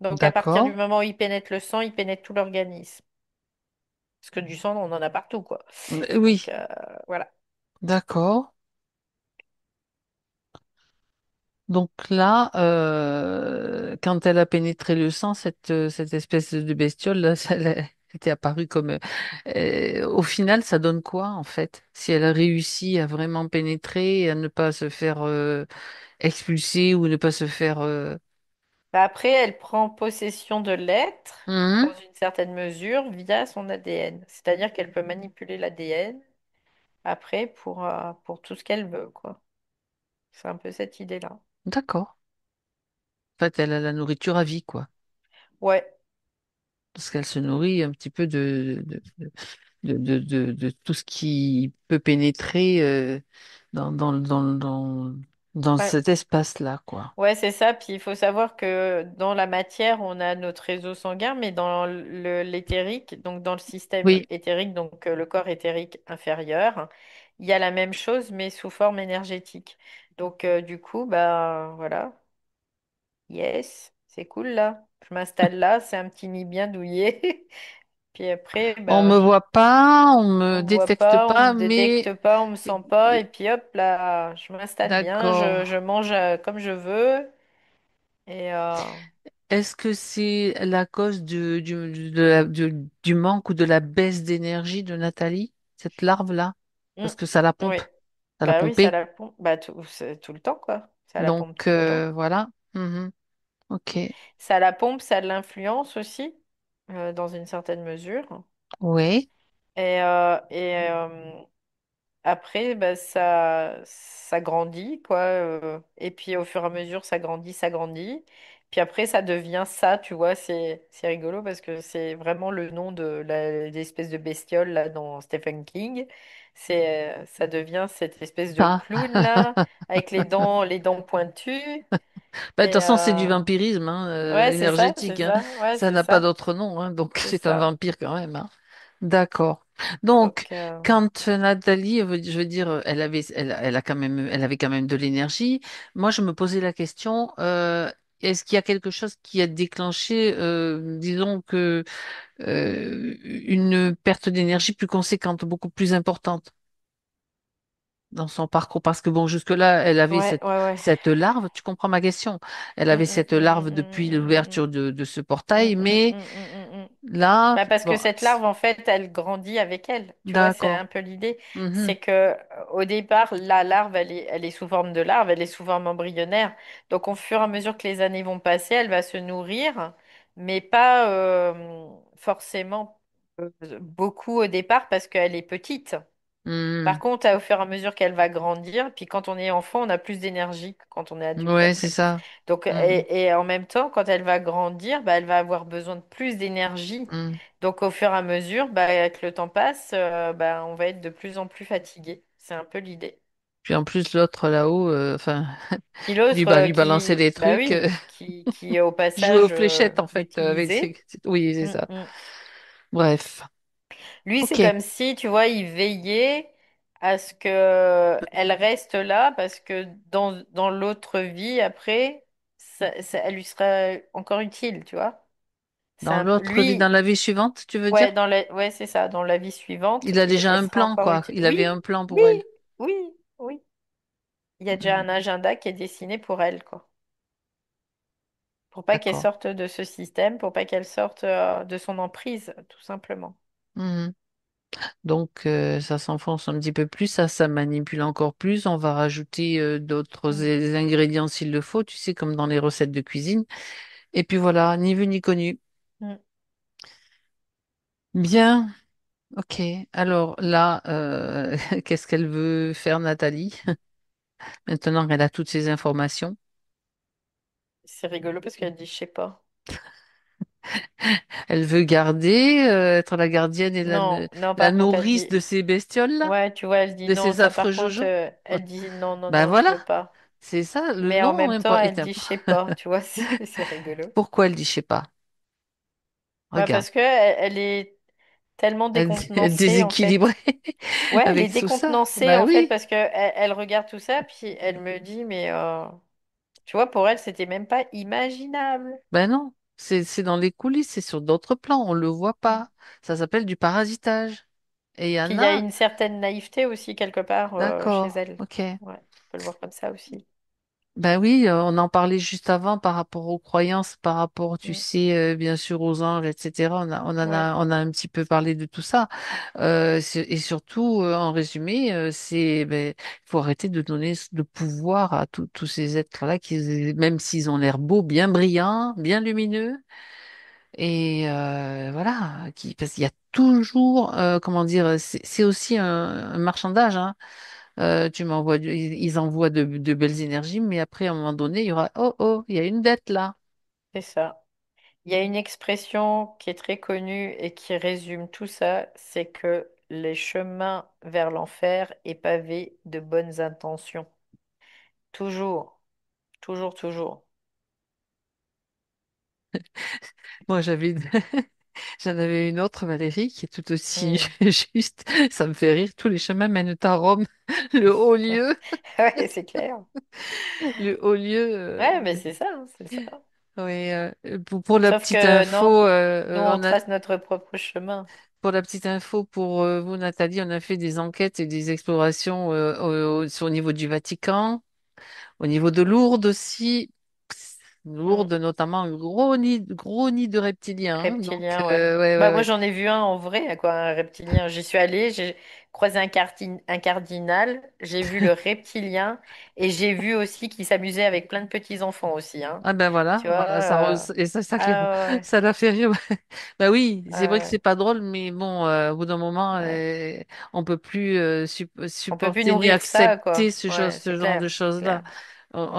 Donc à partir du d'accord. moment où il pénètre le sang, il pénètre tout l'organisme. Parce que du sang, on en a partout, quoi. Donc Oui, voilà. d'accord. Donc là, quand elle a pénétré le sang, cette espèce de bestiole, là, elle était apparue comme... au final, ça donne quoi, en fait? Si elle a réussi à vraiment pénétrer et à ne pas se faire expulser ou ne pas se faire... Bah, après, elle prend possession de l'être dans Mhm. une certaine mesure via son ADN. C'est-à-dire qu'elle peut manipuler l'ADN après pour tout ce qu'elle veut, quoi. C'est un peu cette idée-là. D'accord. En fait, elle a la nourriture à vie, quoi. Ouais. Parce qu'elle se nourrit un petit peu de tout ce qui peut pénétrer dans, dans, dans, dans, dans Ouais, cet espace-là, quoi. ouais, c'est ça. Puis il faut savoir que dans la matière, on a notre réseau sanguin, mais dans l'éthérique, donc dans le système Oui, éthérique, donc le corps éthérique inférieur, il y a la même chose, mais sous forme énergétique. Donc du coup, bah voilà, yes, c'est cool là. Je m'installe là, c'est un petit nid bien douillet. Puis après, on bah, me voit pas, on me on me voit détecte pas, on me pas, détecte mais pas, on me sent pas, et puis hop là, je m'installe bien, d'accord. je mange comme je veux. Et est-ce que c'est la cause du manque ou de la baisse d'énergie de Nathalie, cette larve-là? Mm. Parce que ça la pompe, Oui. ça l'a Bah oui, ça pompée. la pompe. Bah c'est tout le temps, quoi. Ça la Donc pompe tout le temps. voilà. Ok. Ça la pompe, ça l'influence aussi, dans une certaine mesure. Oui. Et après, bah, ça grandit, quoi. Et puis au fur et à mesure, ça grandit, ça grandit. Puis après, ça devient ça, tu vois. C'est rigolo parce que c'est vraiment le nom de l'espèce de bestiole là dans Stephen King. Ça devient cette espèce de Ça. clown là, avec les dents pointues. Bah, de toute Et façon, c'est du vampirisme hein, ouais, c'est énergétique. Hein. ça, ouais, Ça c'est n'a pas ça, d'autre nom, hein, donc c'est c'est un ça. vampire quand même. Hein. D'accord. Donc, Donc, quand Nathalie, je veux dire, elle a quand même, elle avait quand même de l'énergie. Moi, je me posais la question, est-ce qu'il y a quelque chose qui a déclenché, disons que une perte d'énergie plus conséquente, beaucoup plus importante dans son parcours? Parce que bon, jusque-là, elle avait ouais, ouais, ouais. cette larve. Tu comprends ma question? Elle Mm, avait mm, cette mm, larve mm, depuis mm, l'ouverture de ce mm, portail, mm, mais mm, mm, mm, mm, mm. là, Bah parce que bon, cette larve, en fait, elle grandit avec elle. Tu vois, c'est d'accord. un peu l'idée. Mhm. C'est que au départ, la larve, elle est sous forme de larve, elle est sous forme embryonnaire. Donc, au fur et à mesure que les années vont passer, elle va se nourrir, mais pas forcément beaucoup au départ parce qu'elle est petite. Par Mhm. contre, au fur et à mesure qu'elle va grandir, puis quand on est enfant, on a plus d'énergie que quand on est adulte Ouais, c'est après. ça. Donc, Mhm. et en même temps, quand elle va grandir, bah, elle va avoir besoin de plus d'énergie. Mhm. Donc, au fur et à mesure, bah, que le temps passe, bah, on va être de plus en plus fatigué. C'est un peu l'idée. Puis en plus, l'autre là-haut, enfin, Puis l'autre lui balancer des bah trucs, oui, qui au jouer aux passage fléchettes, en fait, avec l'utilisait. Oui, c'est Mm, ça. mm. Bref. Lui, c'est Ok. comme si, tu vois, il veillait à ce que elle reste là parce que dans l'autre vie, après, elle lui sera encore utile, tu vois. Dans l'autre vie, dans Lui, la vie suivante, tu veux dire? ouais, ouais, c'est ça, dans la vie suivante, Il a déjà elle un sera plan, encore quoi. utile. Il avait Oui, un plan oui, pour elle. oui, oui. Il y a déjà Mhm. un agenda qui est dessiné pour elle, quoi. Pour pas qu'elle D'accord. sorte de ce système, pour pas qu'elle sorte de son emprise, tout simplement. Mhm. Donc, ça s'enfonce un petit peu plus, ça manipule encore plus. On va rajouter d'autres Mm, ingrédients s'il le faut, tu sais, comme dans les recettes de cuisine. Et puis voilà, ni vu ni connu. mm. Bien, ok. Alors là, qu'est-ce qu'elle veut faire, Nathalie? Maintenant qu'elle a toutes ces informations, C'est rigolo parce qu'elle dit, je sais pas. elle veut garder, être la gardienne et Non, non, la par contre, elle nourrice dit, de ces bestioles-là, ouais, tu vois, elle dit de non, ces ça affreux par contre, jojo. elle dit non, non, Ben non, je voilà, veux pas. c'est ça, le Mais en nom même temps, est elle dit, je sais important. pas, tu vois, c'est rigolo. Pourquoi elle dit je sais pas? Bah, Regarde, parce que elle est tellement elle décontenancée, en déséquilibrée fait. Ouais, elle est avec tout ça. décontenancée, Ben en fait, oui, parce que elle regarde tout ça, puis elle me dit, mais tu vois, pour elle, c'était même pas imaginable ben non, c'est dans les coulisses, c'est sur d'autres plans, on le voit pas. Ça s'appelle du parasitage. Et il y en qu'il y a a, une certaine naïveté aussi, quelque part, chez d'accord, elle. ok. Ouais, on peut le voir comme ça aussi. Ben oui, on en parlait juste avant par rapport aux croyances, par rapport, tu Mm. sais, bien sûr aux anges, etc. Ouais. On a un petit peu parlé de tout ça. Et surtout, en résumé, il faut arrêter de donner de pouvoir à tous ces êtres-là, qui, même s'ils ont l'air beaux, bien brillants, bien lumineux, et voilà, parce qu'il y a toujours, comment dire, c'est aussi un marchandage, hein. Tu m'envoies, ils envoient de belles énergies, mais après, à un moment donné, il y aura, oh, oh, il y a une dette là. C'est ça. Il y a une expression qui est très connue et qui résume tout ça, c'est que les chemins vers l'enfer est pavé de bonnes intentions. Toujours, toujours, toujours. Moi, j'en avais une autre, Valérie, qui est tout aussi Hmm. juste. Ça me fait rire. Tous les chemins mènent à Rome. Le haut lieu, Ouais, c'est clair. le haut lieu. Ouais, mais c'est ça, hein, c'est ça. Oui, pour la Sauf petite que non, info, nous, on trace notre propre chemin. pour la petite info pour vous, Nathalie, on a fait des enquêtes et des explorations au niveau du Vatican, au niveau de Lourdes aussi. Mm. Lourdes, notamment un gros nid de reptiliens, hein. Donc, Reptilien, ouais. ouais, Bah ouais, moi ouais. j'en ai vu un en vrai, quoi, un reptilien. J'y suis allée, j'ai croisé un cardinal, j'ai vu le reptilien et j'ai vu aussi qu'il s'amusait avec plein de petits enfants aussi, hein. Ah ben Tu voilà, vois, voilà, et ça, ah ouais, ça l'a fait rire. Bah oui, c'est vrai ah que ouais, c'est pas drôle, mais bon, au bout d'un moment, ouais. on peut plus On peut plus supporter ni nourrir ça, accepter quoi. Ouais, c'est ce genre de clair, c'est choses-là. clair.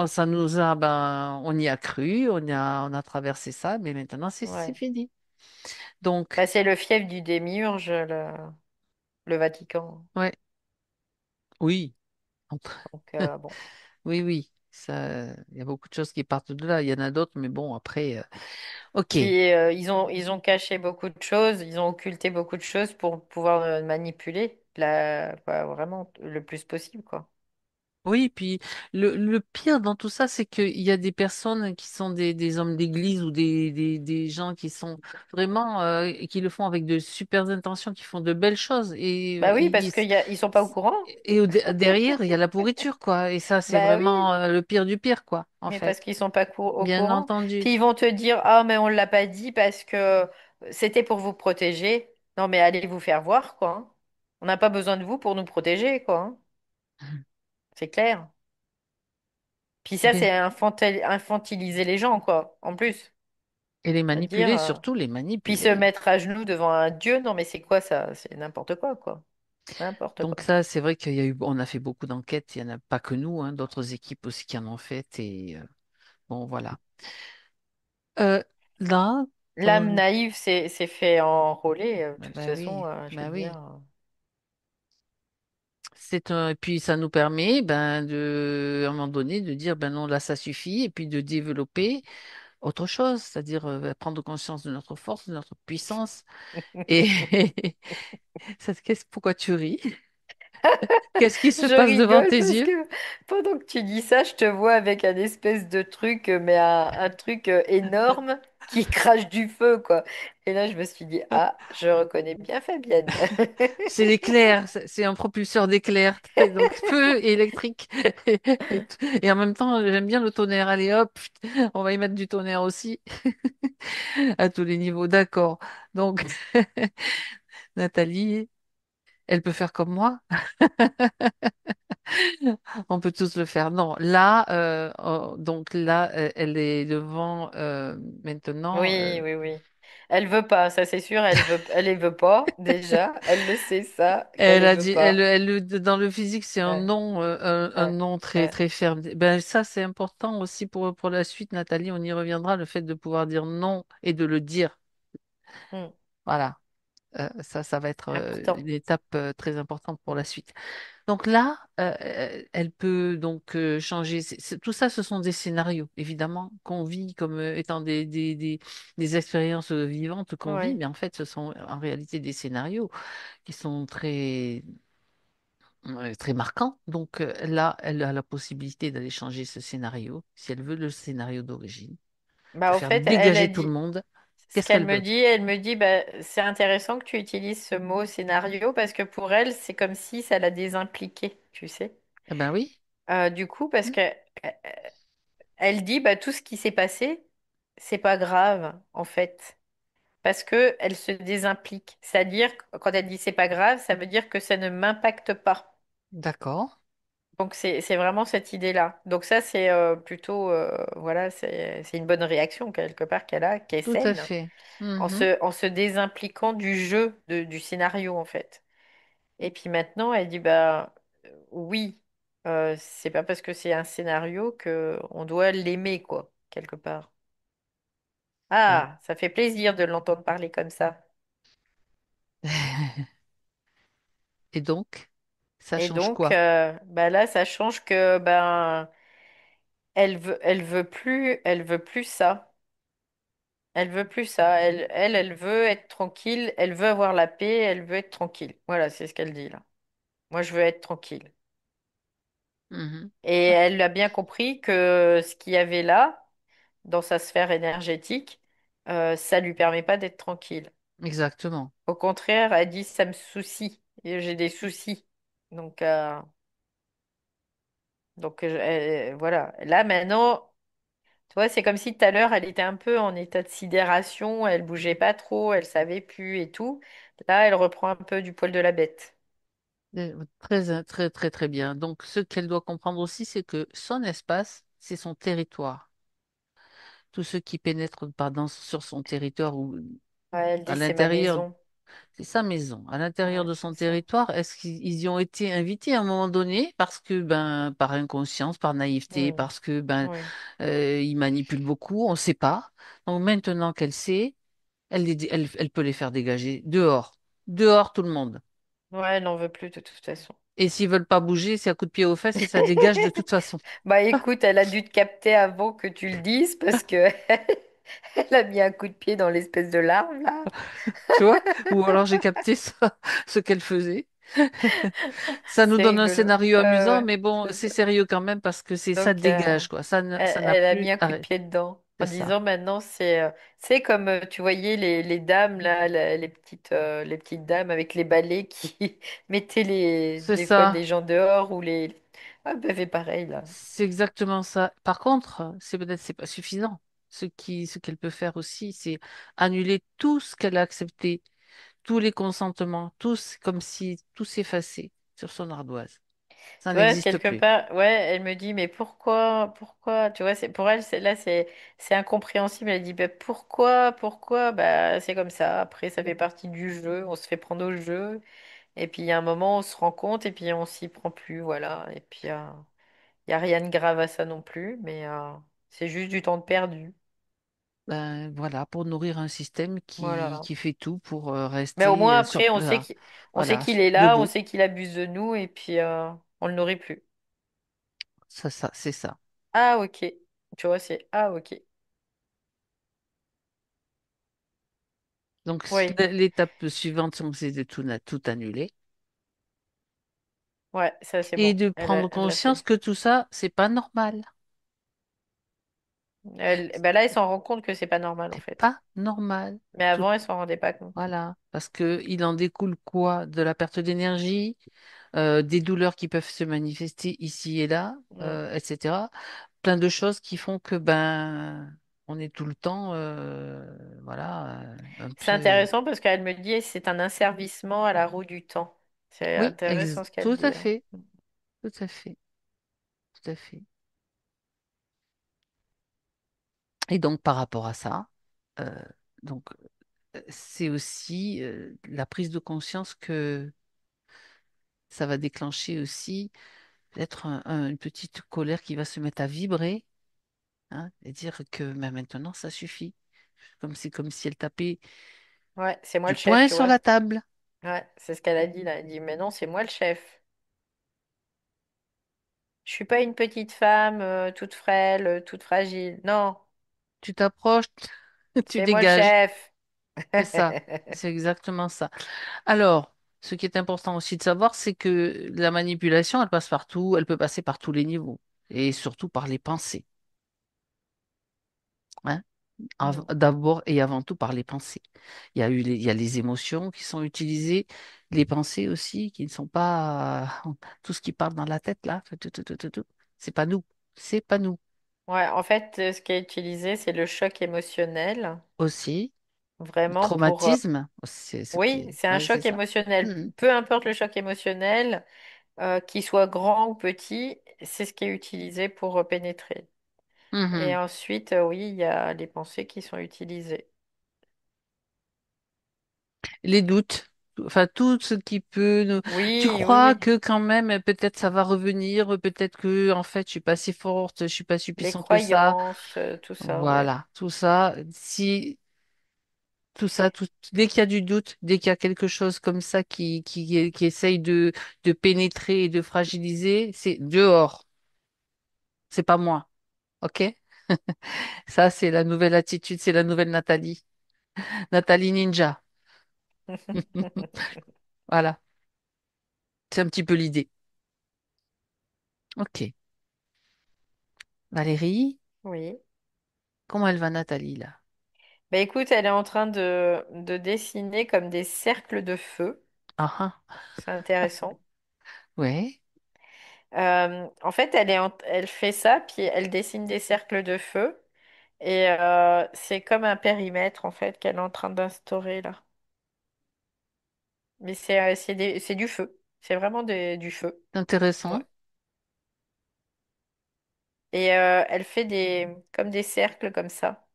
Ça nous a, ben, on y a cru, on a traversé ça, mais maintenant c'est Ouais. fini. Donc, Bah, c'est le fief du démiurge, le Vatican. ouais, oui, entre- Donc bon. oui, oui, ça, il y a beaucoup de choses qui partent de là. Il y en a d'autres, mais bon, après, ok. Puis ils ont caché beaucoup de choses, ils ont occulté beaucoup de choses pour pouvoir manipuler bah, vraiment le plus possible, quoi. Oui, puis le pire dans tout ça, c'est qu'il y a des personnes qui sont des hommes d'église ou des gens qui sont vraiment, qui le font avec de super intentions, qui font de belles choses. Bah oui, parce ils sont pas au courant. Derrière, il y a la pourriture, quoi. Et ça, c'est Bah oui, vraiment le pire du pire, quoi, en mais fait. parce qu'ils sont pas au Bien courant. entendu. Puis ils vont te dire, ah mais on l'a pas dit parce que c'était pour vous protéger. Non mais allez vous faire voir, quoi, hein. On n'a pas besoin de vous pour nous protéger, quoi, hein. C'est clair. Puis ça, Bien. c'est infantiliser les gens, quoi, en plus. Et les C'est-à-dire, manipuler, surtout les puis se manipuler. mettre à genoux devant un dieu, non mais c'est quoi ça? C'est n'importe quoi. N'importe Donc quoi. ça, c'est vrai qu'il y a eu, on a fait beaucoup d'enquêtes. Il n'y en a pas que nous, hein, d'autres équipes aussi qui en ont fait. Et bon, voilà. Euh, là, L'âme naïve s'est fait enrôler, de toute bah façon, oui, je veux bah dire. oui. Et puis ça nous permet, ben, à un moment donné, de dire, ben non, là, ça suffit, et puis de développer autre chose, c'est-à-dire prendre conscience de notre force, de notre puissance. Et pourquoi tu ris? Qu'est-ce qui se Je passe devant rigole tes parce yeux? que pendant que tu dis ça, je te vois avec un espèce de truc, mais un truc énorme qui crache du feu, quoi. Et là, je me suis dit, ah, je reconnais bien Fabienne. C'est l'éclair, c'est un propulseur d'éclair, donc feu et électrique. Et en même temps, j'aime bien le tonnerre. Allez hop, on va y mettre du tonnerre aussi, à tous les niveaux. D'accord. Donc, Nathalie, elle peut faire comme moi. On peut tous le faire. Non, là, donc là, elle est devant maintenant. Oui, oui, oui. Elle veut pas, ça c'est sûr, elle les veut pas, déjà. Elle le sait, ça, qu'elle Elle les a veut dit, pas. dans le physique, c'est un Ouais, non, un ouais, non très, ouais. très ferme. Ben, ça, c'est important aussi pour la suite, Nathalie. On y reviendra, le fait de pouvoir dire non et de le dire. Hmm. Voilà. Ça va être Important. une étape très importante pour la suite. Donc là, elle peut donc changer. Tout ça, ce sont des scénarios, évidemment, qu'on vit comme étant des expériences vivantes qu'on vit, Oui. mais en fait, ce sont en réalité des scénarios qui sont très marquants. Donc là, elle a la possibilité d'aller changer ce scénario, si elle veut le scénario d'origine, de Bah, au faire fait, elle a dégager tout le dit, monde. ce Qu'est-ce qu'elle qu'elle me veut? dit, elle me dit, bah, c'est intéressant que tu utilises ce mot scénario parce que pour elle, c'est comme si ça la désimpliquait, tu sais. Eh ben oui, Du coup, parce que elle dit, bah, tout ce qui s'est passé, c'est pas grave, en fait. Parce que elle se désimplique. C'est-à-dire, quand elle dit c'est pas grave, ça veut dire que ça ne m'impacte pas. d'accord, Donc c'est vraiment cette idée-là. Donc ça c'est plutôt voilà, c'est une bonne réaction quelque part qu'elle a, qui est tout à saine, fait. Mhm. en se désimpliquant du jeu, du scénario en fait. Et puis maintenant elle dit bah oui, c'est pas parce que c'est un scénario que on doit l'aimer quoi, quelque part. Bon. Ah, ça fait plaisir de l'entendre parler comme ça. Et donc, ça Et change donc, quoi? bah là, ça change que ben elle veut plus ça. Elle veut plus ça. Elle veut être tranquille. Elle veut avoir la paix. Elle veut être tranquille. Voilà, c'est ce qu'elle dit là. Moi, je veux être tranquille. Mhm. Et Ah, elle a bien compris que ce qu'il y avait là, dans sa sphère énergétique, ça lui permet pas d'être tranquille. exactement. Au contraire, elle dit ça me soucie. Et j'ai des soucis. Donc, voilà. Là maintenant. Tu vois, c'est comme si tout à l'heure, elle était un peu en état de sidération, elle bougeait pas trop, elle savait plus et tout. Là, elle reprend un peu du poil de la bête. Très, très, très, très bien. Donc, ce qu'elle doit comprendre aussi, c'est que son espace, c'est son territoire. Tous ceux qui pénètrent sur son territoire ou Ouais, elle à dit c'est ma l'intérieur, maison. c'est sa maison. À l'intérieur Ouais, de c'est son ça. territoire, est-ce qu'ils y ont été invités à un moment donné parce que, ben, par inconscience, par naïveté, Hmm. parce que, ben, Oui. ils manipulent beaucoup, on ne sait pas. Donc, maintenant qu'elle sait, elle peut les faire dégager dehors. Dehors, tout le monde. Ouais, elle n'en veut plus de toute façon. Et s'ils veulent pas bouger, c'est à coup de pied aux fesses et ça dégage de toute façon. Bah écoute, elle a dû te capter avant que tu le dises parce que elle a mis un coup de pied dans l'espèce de larve là. Tu vois? Ou alors j'ai capté ça, ce qu'elle faisait. Ça nous C'est donne un rigolo. scénario amusant, Ouais, mais bon, c'est c'est ça. sérieux quand même parce que ça Donc, dégage, quoi. elle, Ça n'a elle a plus mis un coup de arrêt. pied dedans C'est en ça. disant maintenant c'est comme tu voyais les dames là, les petites dames avec les balais qui mettaient C'est des fois des ça. gens dehors ou les ah bah fait pareil là. C'est exactement ça. Par contre, c'est pas suffisant. Ce qu'elle peut faire aussi, c'est annuler tout ce qu'elle a accepté, tous les consentements, tous comme si tout s'effaçait sur son ardoise. Ça Tu vois, n'existe quelque plus. part, ouais, elle me dit, mais pourquoi, tu vois, c'est pour elle, c'est incompréhensible. Elle dit, bah, pourquoi, bah, c'est comme ça. Après, ça fait partie du jeu, on se fait prendre au jeu, et puis il y a un moment, on se rend compte, et puis on s'y prend plus, voilà. Et puis, il y a rien de grave à ça non plus, mais c'est juste du temps de perdu, Ben voilà, pour nourrir un système voilà. qui fait tout pour Mais au rester moins sur après, place. on sait Voilà, qu'il est là, on debout. sait qu'il abuse de nous, et puis on le nourrit plus. Ça, c'est ça. Ah ok, tu vois, c'est ah ok, Donc, oui. l'étape suivante, c'est de tout annuler Ouais, ça c'est et bon. de prendre Elle l'a conscience fait. que tout ça, c'est pas normal. Ben là, elle s'en rend compte que c'est pas normal en C'est fait. pas normal. Mais Tout, avant, elle s'en rendait pas compte. voilà. Parce que il en découle quoi? De la perte d'énergie, des douleurs qui peuvent se manifester ici et là, Mm. etc. Plein de choses qui font que ben on est tout le temps voilà un C'est peu intéressant parce qu'elle me dit c'est un asservissement à la roue du temps. C'est oui intéressant ce qu'elle tout à dit, hein. fait tout à fait tout à fait et donc par rapport à ça euh, donc c'est aussi la prise de conscience que ça va déclencher aussi peut-être une petite colère qui va se mettre à vibrer, hein, et dire que ben, maintenant ça suffit comme si elle tapait Ouais, c'est moi du le chef, poing tu sur vois. la table. Ouais, c'est ce qu'elle a dit là. Elle dit mais non, c'est moi le chef. Je suis pas une petite femme toute frêle, toute fragile. Non, Tu t'approches, tu c'est moi le dégages. chef. C'est ça, c'est exactement ça. Alors, ce qui est important aussi de savoir, c'est que la manipulation, elle passe partout, elle peut passer par tous les niveaux, et surtout par les pensées, hein. Mm. D'abord et avant tout par les pensées. Il y a les émotions qui sont utilisées, les pensées aussi, qui ne sont pas tout ce qui parle dans la tête, là, tout. C'est pas nous, c'est pas nous. Ouais, en fait, ce qui est utilisé, c'est le choc émotionnel, Aussi, le vraiment pour traumatisme, c'est ce qui oui, est, c'est un ouais, c'est choc ça. émotionnel. Mhm. Peu importe le choc émotionnel, qu'il soit grand ou petit, c'est ce qui est utilisé pour pénétrer. Et Mhm. ensuite, oui, il y a les pensées qui sont utilisées. Les doutes, enfin tout ce qui peut nous... Tu Oui, oui, crois oui. que quand même, peut-être ça va revenir, peut-être que en fait je suis pas si forte, je suis pas si Les puissante que ça. croyances, tout ça, ouais. Voilà, tout ça, si tout ça, dès qu'il y a du doute, dès qu'il y a quelque chose comme ça qui essaye de pénétrer et de fragiliser, c'est dehors, c'est pas moi, ok? Ça, c'est la nouvelle attitude, c'est la nouvelle Nathalie, Nathalie Ninja. Voilà, c'est un petit peu l'idée. Ok, Valérie, Oui. comment elle va Nathalie là? Bah écoute, elle est en train de dessiner comme des cercles de feu. Ah ah, C'est intéressant. ouais. En fait, elle fait ça, puis elle dessine des cercles de feu. Et c'est comme un périmètre en fait qu'elle est en train d'instaurer là. Mais c'est du feu. C'est vraiment du feu. Ouais. Intéressant. Et elle fait comme des cercles comme ça.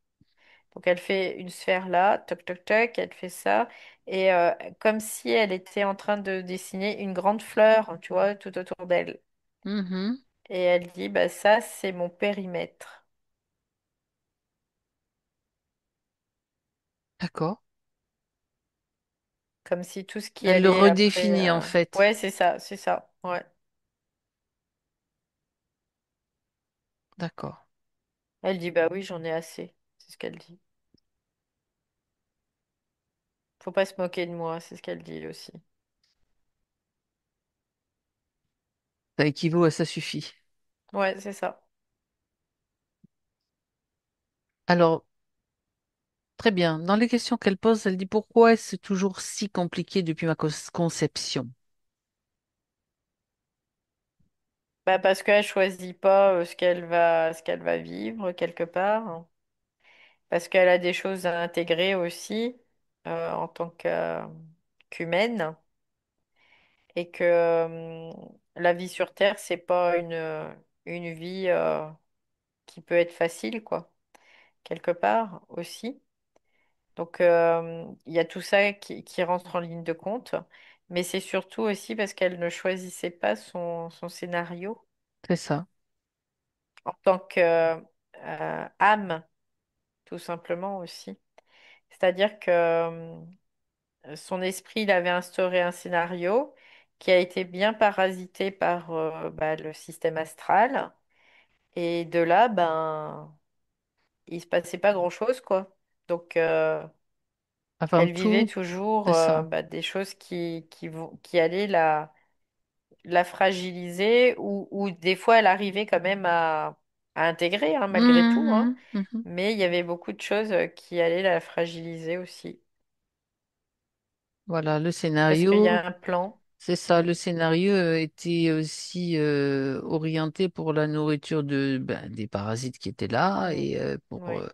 Donc elle fait une sphère là, toc toc toc, elle fait ça. Et comme si elle était en train de dessiner une grande fleur, tu vois, tout autour d'elle. Mhm. Et elle dit, bah ça, c'est mon périmètre. D'accord. Comme si tout ce qui Elle le allait après. redéfinit en fait. Ouais, c'est ça, c'est ça. Ouais. D'accord. Elle dit, bah oui, j'en ai assez. C'est ce qu'elle dit. Faut pas se moquer de moi, c'est ce qu'elle dit aussi. Ça équivaut à ça suffit. Ouais, c'est ça. Alors, très bien. Dans les questions qu'elle pose, elle dit pourquoi est-ce toujours si compliqué depuis ma conception? Bah parce qu'elle choisit pas ce qu'elle va vivre quelque part. Parce qu'elle a des choses à intégrer aussi en tant qu'humaine. Et que la vie sur Terre, c'est pas une vie qui peut être facile, quoi, quelque part aussi. Donc, il y a tout ça qui rentre en ligne de compte, mais c'est surtout aussi parce qu'elle ne choisissait pas son scénario C'est ça. en tant que âme, tout simplement aussi. C'est-à-dire que son esprit, il avait instauré un scénario qui a été bien parasité par bah, le système astral. Et de là, ben, il se passait pas grand-chose, quoi. Donc, Avant elle vivait tout, toujours c'est ça. bah, des choses qui allaient la fragiliser ou des fois, elle arrivait quand même à intégrer, hein, malgré tout, hein. Mhm, mhm. Mais il y avait beaucoup de choses qui allaient la fragiliser aussi. Voilà, le Parce qu'il y scénario, a un plan. c'est ça. Mm. Le scénario était aussi orienté pour la nourriture des parasites qui étaient là Mm. et pour Oui.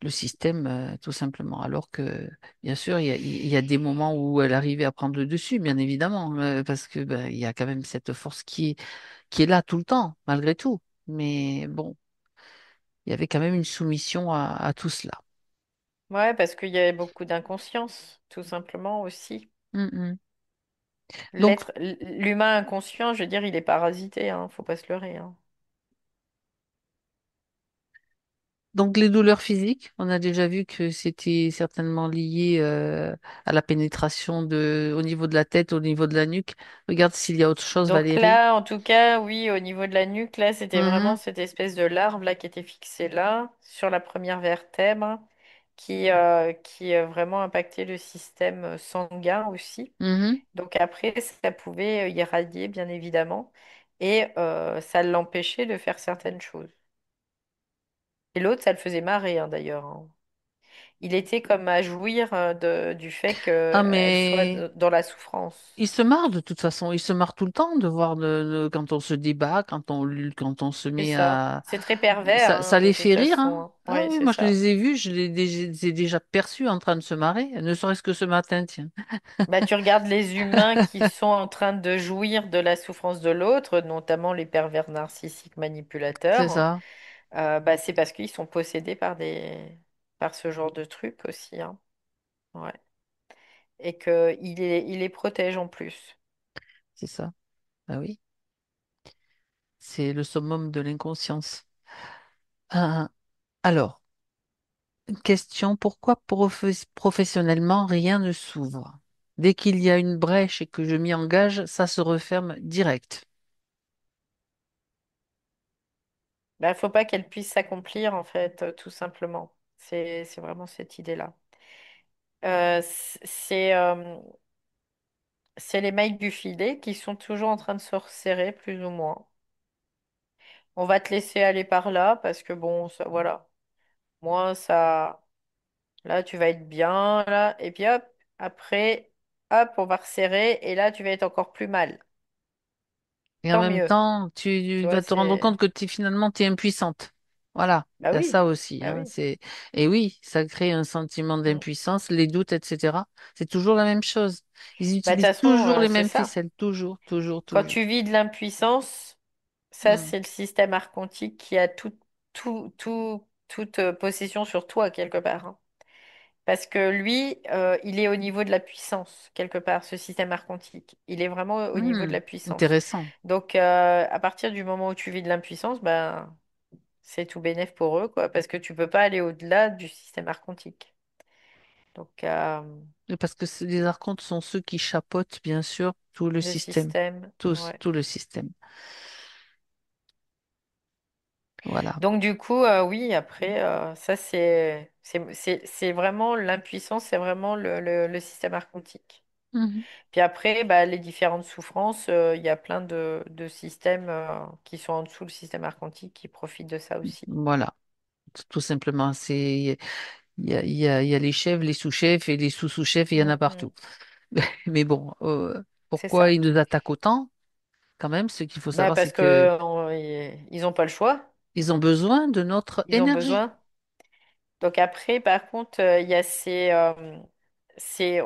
le système, tout simplement. Alors que, bien sûr, il y a des moments où elle arrivait à prendre le dessus, bien évidemment, parce que il y a quand même cette force qui est là tout le temps, malgré tout. Mais bon, il y avait quand même une soumission à tout cela. Ouais, parce qu'il y avait beaucoup d'inconscience, tout simplement aussi. Mhm. Donc, L'humain inconscient, je veux dire, il est parasité, hein, faut pas se leurrer, hein. Donc les douleurs physiques, on a déjà vu que c'était certainement lié à la pénétration au niveau de la tête, au niveau de la nuque. Regarde s'il y a autre chose, Donc Valérie. là, en tout cas, oui, au niveau de la nuque, là, c'était vraiment Mhm, cette espèce de larve là qui était fixée là, sur la première vertèbre, qui vraiment impactait le système sanguin aussi. mhm. Donc après, ça pouvait irradier, bien évidemment, et ça l'empêchait de faire certaines choses. Et l'autre, ça le faisait marrer, hein, d'ailleurs, hein. Il était comme à jouir du fait Ah qu'elle soit mais dans la souffrance. il se marre de toute façon, il se marre tout le temps de voir quand on se débat, quand on se C'est met ça. à... C'est très pervers, Ça hein, de les toute fait rire, façon, hein. hein. Ah Oui, oui, c'est moi je ça. les ai vus, je les ai déjà perçus en train de se marrer, ne serait-ce que ce matin, tiens. Bah, tu regardes les humains qui sont en train de jouir de la souffrance de l'autre, notamment les pervers narcissiques C'est manipulateurs, ça, bah, c'est parce qu'ils sont possédés par ce genre de truc aussi, hein. Ouais. Et qu'il les protège en plus. c'est ça. Ah oui, c'est le summum de l'inconscience. Ah, alors, une question, pourquoi professionnellement rien ne s'ouvre? Dès qu'il y a une brèche et que je m'y engage, ça se referme direct. Bah, faut pas qu'elle puisse s'accomplir, en fait, tout simplement. C'est vraiment cette idée-là. C'est les mailles du filet qui sont toujours en train de se resserrer, plus ou moins. On va te laisser aller par là parce que bon, ça, voilà. Moi, ça, là, tu vas être bien, là. Et puis hop, après, hop, on va resserrer et là, tu vas être encore plus mal. Et en Tant même mieux. temps, Tu tu vois, vas te rendre compte c'est. que finalement, tu es impuissante. Voilà, Bah il y a ça oui, aussi, bah hein. oui. Et oui, ça crée un sentiment Mm. d'impuissance, les doutes, etc. C'est toujours la même chose. Ils Bah, de toute utilisent façon, toujours les c'est mêmes ça. ficelles, toujours, toujours, Quand toujours. tu vis de l'impuissance, ça, Hmm. c'est le système archontique qui a toute possession sur toi, quelque part, hein. Parce que lui, il est au niveau de la puissance, quelque part, ce système archontique. Il est vraiment au niveau de Hmm. la puissance. Intéressant. Donc, à partir du moment où tu vis de l'impuissance, ben, c'est tout bénef pour eux, quoi, parce que tu peux pas aller au-delà du système archontique. Donc, Et parce que les archontes sont ceux qui chapeautent, bien sûr, tout le le système. système, Tous, ouais. tout le système. Voilà. Donc, du coup, oui, après, ça, c'est vraiment l'impuissance, c'est vraiment le système archontique. Mhm. Puis après, bah, les différentes souffrances, il y a plein de systèmes qui sont en dessous le système archontique qui profitent de ça aussi. Voilà. Tout simplement, il y a les chefs, les sous-chefs et les sous-sous-chefs, il y en Mm, a mm. partout. Mais bon, C'est pourquoi ça. ils nous attaquent autant? Quand même, ce qu'il faut Bah, savoir, c'est parce que que ils n'ont pas le choix. ils ont besoin de notre Ils ont énergie. besoin. Donc après, par contre, il y a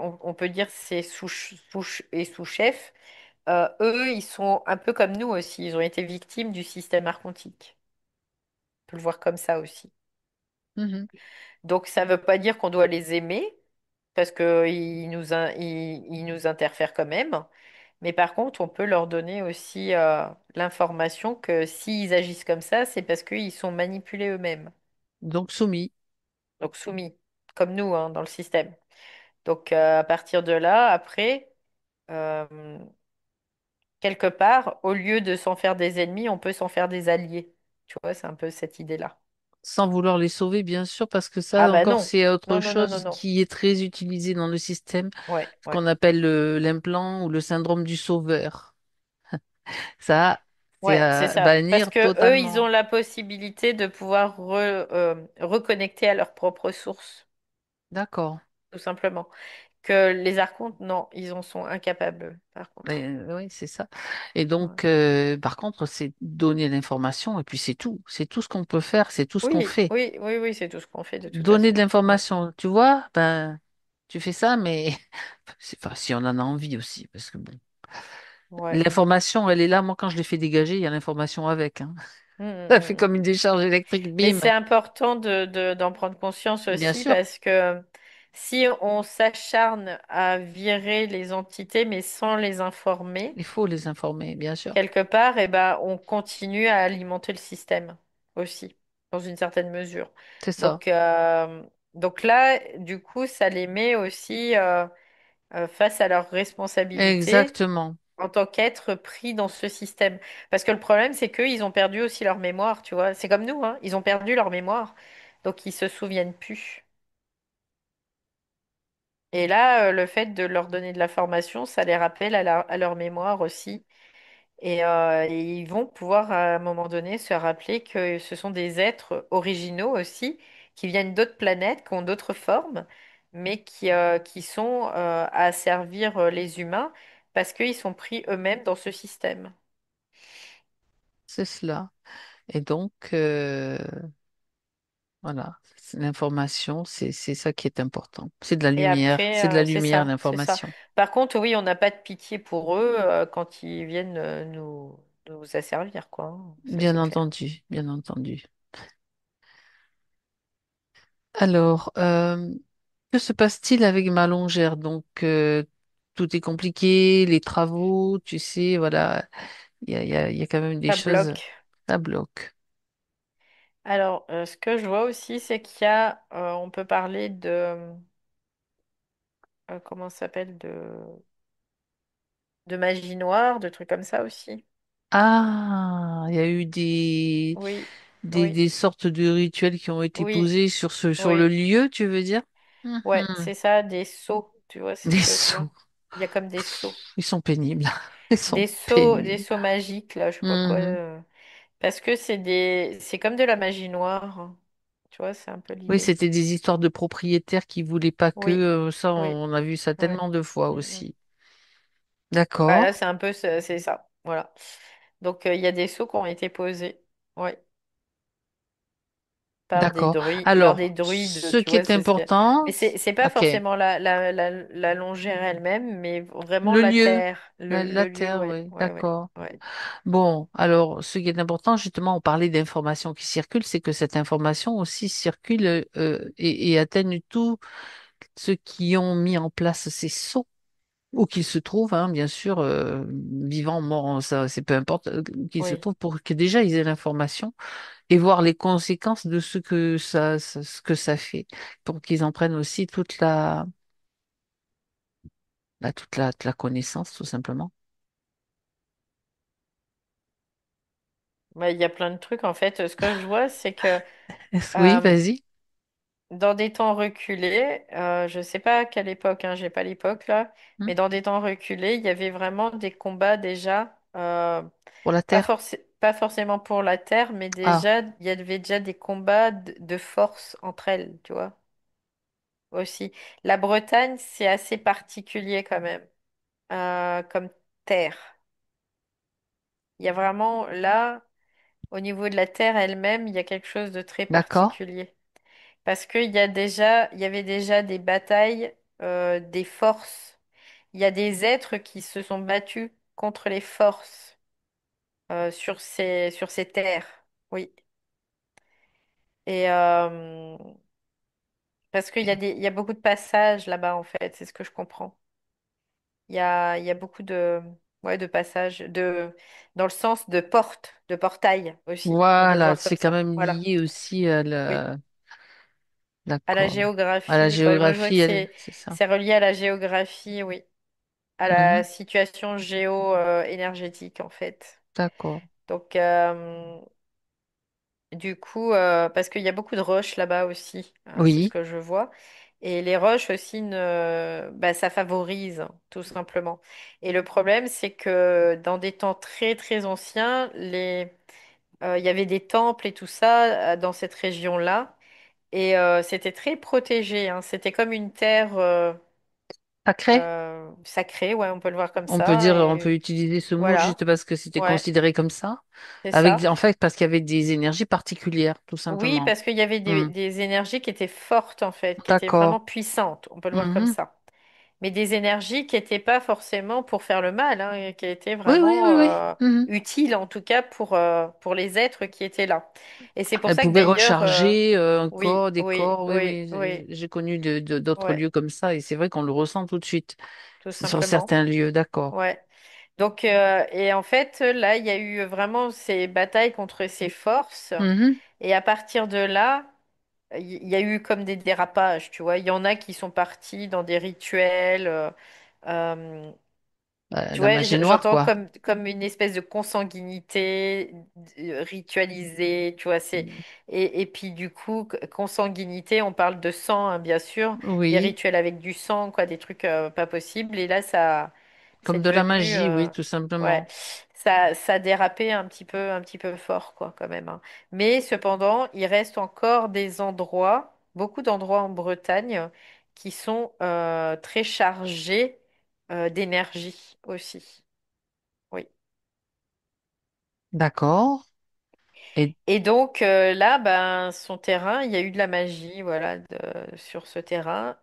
on peut dire ces et sous-chefs. Eux, ils sont un peu comme nous aussi. Ils ont été victimes du système archontique. On peut le voir comme ça aussi. Mhm. Donc ça ne veut pas dire qu'on doit les aimer, parce qu'ils ils nous interfèrent quand même. Mais par contre, on peut leur donner aussi l'information que s'ils agissent comme ça, c'est parce qu'ils sont manipulés eux-mêmes. Donc soumis, Donc soumis, comme nous, hein, dans le système. Donc à partir de là, après, euh, quelque part, au lieu de s'en faire des ennemis, on peut s'en faire des alliés. Tu vois, c'est un peu cette idée-là. sans vouloir les sauver, bien sûr, parce que Ah ça bah encore, non. c'est autre Non, non, non, non, chose non. qui est très utilisé dans le système, Ouais, ce ouais. qu'on appelle l'implant ou le syndrome du sauveur. Ça, c'est Ouais, c'est à ça. Parce bannir que eux, ils ont totalement. la possibilité de pouvoir reconnecter à leur propre source, D'accord. tout simplement. Que les archontes, non, ils en sont incapables, par contre. Oui, c'est ça. Et Ouais. donc, par contre, c'est donner l'information et puis c'est tout. C'est tout ce qu'on peut faire, c'est tout ce qu'on Oui, fait. oui, oui, oui, c'est tout ce qu'on fait de toute Donner de façon. Ouais. l'information, tu vois, ben, tu fais ça, mais enfin, si on en a envie aussi, parce que bon, Ouais. l'information, elle est là. Moi, quand je l'ai fait dégager, il y a l'information avec, hein. Mm, mm, Ça fait mm, comme une mm. décharge électrique, Mais bim. c'est important d'en prendre conscience Bien aussi sûr, parce que si on s'acharne à virer les entités mais sans les informer, il faut les informer, bien sûr. quelque part, eh ben, on continue à alimenter le système aussi, dans une certaine mesure. C'est ça. Donc, euh, donc là, du coup, ça les met aussi face à leurs responsabilités Exactement. en tant qu'êtres pris dans ce système. Parce que le problème, c'est qu'eux, ils ont perdu aussi leur mémoire, tu vois. C'est comme nous, hein. Ils ont perdu leur mémoire. Donc, ils se souviennent plus. Et là, le fait de leur donner de la formation, ça les rappelle à leur mémoire aussi. Et ils vont pouvoir, à un moment donné, se rappeler que ce sont des êtres originaux aussi, qui viennent d'autres planètes, qui ont d'autres formes, mais qui sont à servir les humains parce qu'ils sont pris eux-mêmes dans ce système. C'est cela. Et donc, voilà, l'information, c'est ça qui est important. Et après, C'est de la c'est lumière, ça, c'est ça. l'information. Par contre, oui, on n'a pas de pitié pour eux quand ils viennent nous asservir, quoi, hein. Ça, Bien c'est clair. entendu, bien entendu. Alors, que se passe-t-il avec ma longère? Donc, tout est compliqué, les travaux, tu sais, voilà, il y a quand même des Ça choses, bloque. ça bloque. Alors, ce que je vois aussi, c'est qu'il y a, on peut parler comment ça s'appelle, de magie noire, de trucs comme ça aussi. Ah, il y a eu Oui, oui, des sortes de rituels qui ont été oui, posés sur le oui. lieu, tu veux dire? Ouais, Mhm. c'est ça, des sceaux, tu vois, c'est ce Des que je sous. vois. Il y a comme des sceaux. Ils sont pénibles. Ils sont pénibles. Des sceaux magiques, là, je sais pas quoi. Mhm. Parce que c'est comme de la magie noire, hein. Tu vois, c'est un peu Oui, l'idée. c'était des histoires de propriétaires qui voulaient pas que, Oui, ça, oui, on a vu ça ouais. tellement de fois Mm, mm. aussi. Bah là, D'accord. c'est un peu, c'est ça. Voilà. Donc, il y a des sceaux qui ont été posés. Ouais. D'accord. par des Alors, druides, ce tu qui vois, est c'est ce que... important, Mais c'est pas ok, forcément la longère elle-même, mais vraiment le la lieu, terre, la le lieu, terre, ouais, oui, ouais, ouais, d'accord. ouais. Bon, alors, ce qui est important, justement, on parlait d'informations qui circulent, c'est que cette information aussi circule et atteigne tous ceux qui ont mis en place ces sceaux, ou qu'ils se trouvent, hein, bien sûr, vivants, morts, ça, c'est peu importe, où qu'ils se Oui. trouvent pour que déjà ils aient l'information et voir les conséquences de ce que ça fait, pour qu'ils en prennent aussi toute la connaissance, tout simplement. Bah, il y a plein de trucs, en fait. Ce que je vois, c'est que Oui, euh, vas-y. dans des temps reculés, je sais pas à quelle époque, hein, j'ai pas l'époque là, Hmm. mais dans des temps reculés, il y avait vraiment des combats déjà, Pour la terre. pas forcément pour la terre, mais Ah, déjà, il y avait déjà des combats de force entre elles, tu vois, aussi. La Bretagne, c'est assez particulier quand même, comme terre. Il y a vraiment là, au niveau de la terre elle-même, il y a quelque chose de très d'accord. particulier. Parce il y avait déjà des batailles, des forces. Il y a des êtres qui se sont battus contre les forces sur ces terres. Oui. Et parce il y a beaucoup de passages là-bas, en fait, c'est ce que je comprends. Il y a beaucoup ouais, de passages, dans le sens de porte, de portail aussi. On peut le Voilà, voir comme c'est quand ça. même Voilà. lié aussi à Oui. À la d'accord, à la géographie. Bah, moi, je vois que géographie, c'est ça. c'est relié à la géographie, oui. À la Mhm. situation énergétique en fait. D'accord. Donc du coup, parce qu'il y a beaucoup de roches là-bas aussi, c'est ce Oui, que je vois. Et les roches aussi, bah, ça favorise tout simplement. Et le problème, c'est que dans des temps très très anciens, il y avait des temples et tout ça dans cette région-là. Et c'était très protégé, hein. C'était comme une terre sacré. sacrée, ouais, on peut le voir comme On peut ça. dire, on Et peut utiliser ce mot juste voilà, parce que c'était ouais, considéré comme ça. c'est Avec, ça. en fait, parce qu'il y avait des énergies particulières, tout Oui, simplement. parce qu'il y avait Hmm. des énergies qui étaient fortes, en fait, qui étaient D'accord. vraiment puissantes, on peut le voir comme Mhm. ça. Mais des énergies qui n'étaient pas forcément pour faire le mal, hein, et qui étaient Oui, oui, vraiment oui, oui. Mhm. utiles, en tout cas, pour les êtres qui étaient là. Et c'est pour Elle ça que pouvait d'ailleurs, recharger un oui, corps, des oui, corps. Oui, oui, oui. oui, J'ai connu d'autres ouais, lieux comme ça et c'est vrai qu'on le ressent tout de suite tout sur simplement. certains lieux. D'accord. Ouais. Donc, et en fait, là, il y a eu vraiment ces batailles contre ces forces. Mhm. Et à partir de là, il y a eu comme des dérapages, tu vois. Il y en a qui sont partis dans des rituels. Euh, tu La vois, magie noire, j'entends quoi. comme une espèce de consanguinité ritualisée, tu vois. Et puis du coup, consanguinité, on parle de sang, hein, bien sûr, des Oui. rituels avec du sang, quoi, des trucs pas possibles. Et là, c'est Comme de la devenu, magie, oui, tout ouais, simplement. ça a dérapé un petit peu fort, quoi, quand même, hein. Mais cependant, il reste encore des endroits, beaucoup d'endroits en Bretagne, qui sont très chargés d'énergie aussi. Oui. D'accord. Et Et donc là, ben, son terrain, il y a eu de la magie, voilà, sur ce terrain,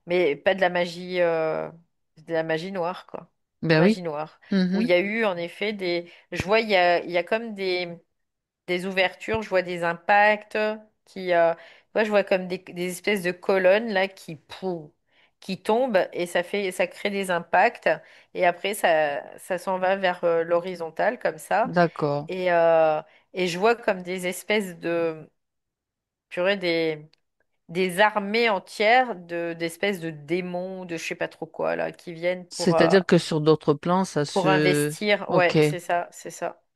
mais pas de la magie noire, quoi. ben Magie oui. noire, où il Mhm. y a eu en effet je vois, il y a comme des ouvertures, je vois des impacts moi, je vois comme des espèces de colonnes là qui tombent et ça crée des impacts et après ça s'en va vers l'horizontale comme ça D'accord. et, euh, et je vois comme des espèces purée, des armées entières d'espèces de démons, de je sais pas trop quoi là, qui viennent C'est-à-dire que sur d'autres plans, pour investir. Ok. Ouais, c'est ça.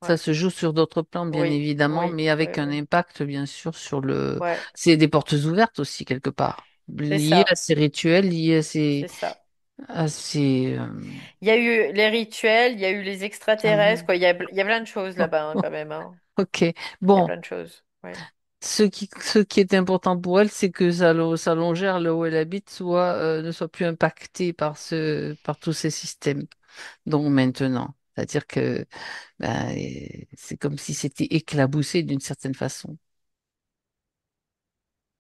Ça Ouais. se joue sur d'autres plans, bien Oui, évidemment, oui, mais oui, avec un oui. impact, bien sûr, Ouais, C'est des portes ouvertes aussi, quelque part, c'est liées à ça. ces rituels, liées C'est ça. à ces, Il y a eu les rituels, il y a eu les extraterrestres, canaux. quoi. Il y a plein de choses là-bas, hein, quand même, hein. Ok. Il y a Bon, plein de choses. Ouais. ce qui est important pour elle, c'est que sa longère, là où elle habite, ne soit plus impactée par par tous ces systèmes. Donc maintenant, c'est-à-dire que ben, c'est comme si c'était éclaboussé d'une certaine façon.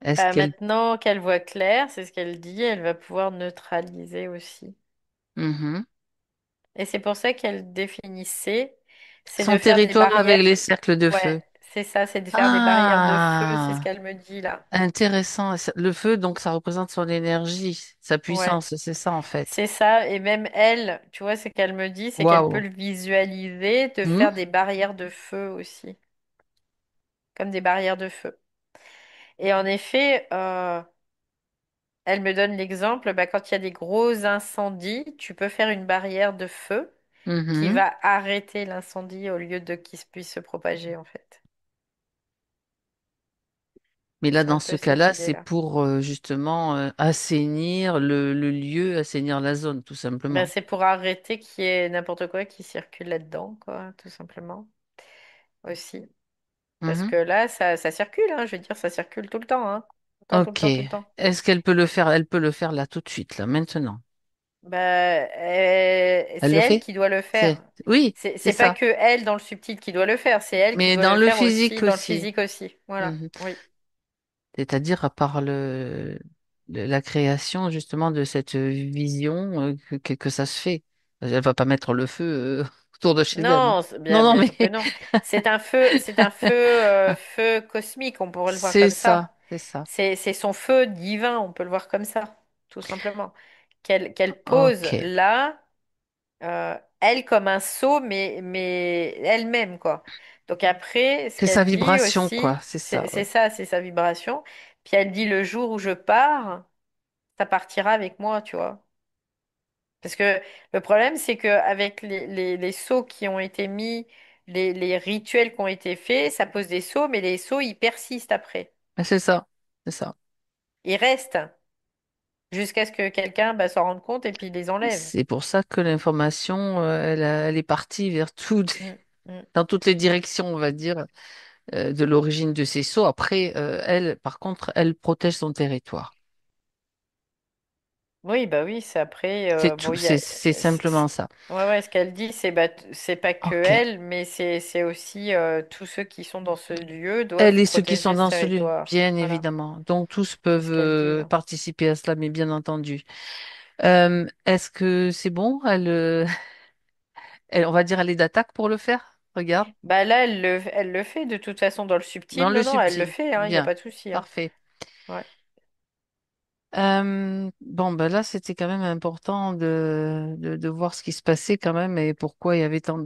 Est-ce Bah, qu'elle... maintenant qu'elle voit clair, c'est ce qu'elle dit, elle va pouvoir neutraliser aussi. Mhm. Et c'est pour ça qu'elle définissait, c'est Son de faire des territoire avec barrières. les cercles de Ouais, feu. c'est ça, c'est de faire des barrières de feu, c'est ce Ah, qu'elle me dit là. intéressant. Le feu, donc, ça représente son énergie, sa Ouais, puissance, c'est ça en fait. c'est ça. Et même elle, tu vois, ce qu'elle me dit, c'est qu'elle peut Waouh. le visualiser, de Hmm. faire des barrières de feu aussi, comme des barrières de feu. Et en effet, elle me donne l'exemple, bah, quand il y a des gros incendies, tu peux faire une barrière de feu qui Mhm. va arrêter l'incendie au lieu de qu'il puisse se propager, en fait. Mais là, C'est dans un ce peu cette cas-là, c'est idée-là. pour justement assainir le lieu, assainir la zone, tout Ben, simplement. c'est pour arrêter qu'il y ait n'importe quoi qui circule là-dedans, quoi, tout simplement. Aussi. Parce Mhm. que là, ça circule, hein, je veux dire, ça circule tout le temps, hein. Tout le temps, tout le Ok. temps, tout le temps. Est-ce qu'elle peut le faire? Elle peut le faire là tout de suite, là, maintenant. Ben, Elle c'est le elle fait? qui doit le C'est... faire. Oui, c'est C'est pas ça. que elle dans le subtil qui doit le faire, c'est elle qui Mais doit dans le le faire aussi physique dans le aussi. physique aussi. Voilà. Mhm. Oui. C'est-à-dire par la création justement de cette vision que ça se fait. Elle va pas mettre le feu autour de chez elle. Non, Non, bien, non, bien mais sûr que non. C'est un feu, feu cosmique, on pourrait le voir c'est comme ça, ça. c'est ça. C'est son feu divin, on peut le voir comme ça, tout simplement. Qu'elle pose Ok. là, elle comme un sceau, mais elle-même, quoi. Donc après, ce C'est sa qu'elle dit vibration, quoi. aussi, C'est ça, c'est ouais. ça, c'est sa vibration. Puis elle dit le jour où je pars, ça partira avec moi, tu vois. Parce que le problème, c'est qu'avec les sceaux qui ont été mis, les rituels qui ont été faits, ça pose des sceaux, mais les sceaux, ils persistent après. Mais c'est ça, c'est ça. Ils restent jusqu'à ce que quelqu'un bah, s'en rende compte et puis les enlève. C'est pour ça que l'information, elle est partie vers tout, Mm, mm. dans toutes les directions, on va dire, de l'origine de ces sceaux. Après, elle, par contre, elle protège son territoire. Oui, bah oui, c'est après. C'est Bon, tout, c'est simplement ça. ouais, ouais, ce qu'elle dit, c'est bah, c'est pas que Ok. elle, mais c'est aussi tous ceux qui sont dans ce lieu Elle doivent et ceux qui sont protéger ce dans ce lieu, territoire. bien Voilà, évidemment. Donc tous c'est peuvent ce qu'elle dit, hein. participer à cela, mais bien entendu. Est-ce que c'est bon? On va dire, elle est d'attaque pour le faire. Regarde, Bah là, elle le fait de toute façon dans le dans subtil. le Non, non, elle le subtil. fait, hein, il n'y a Bien, pas de souci, hein. parfait. Ouais. Bon, ben là, c'était quand même important de voir ce qui se passait quand même et pourquoi il y avait tant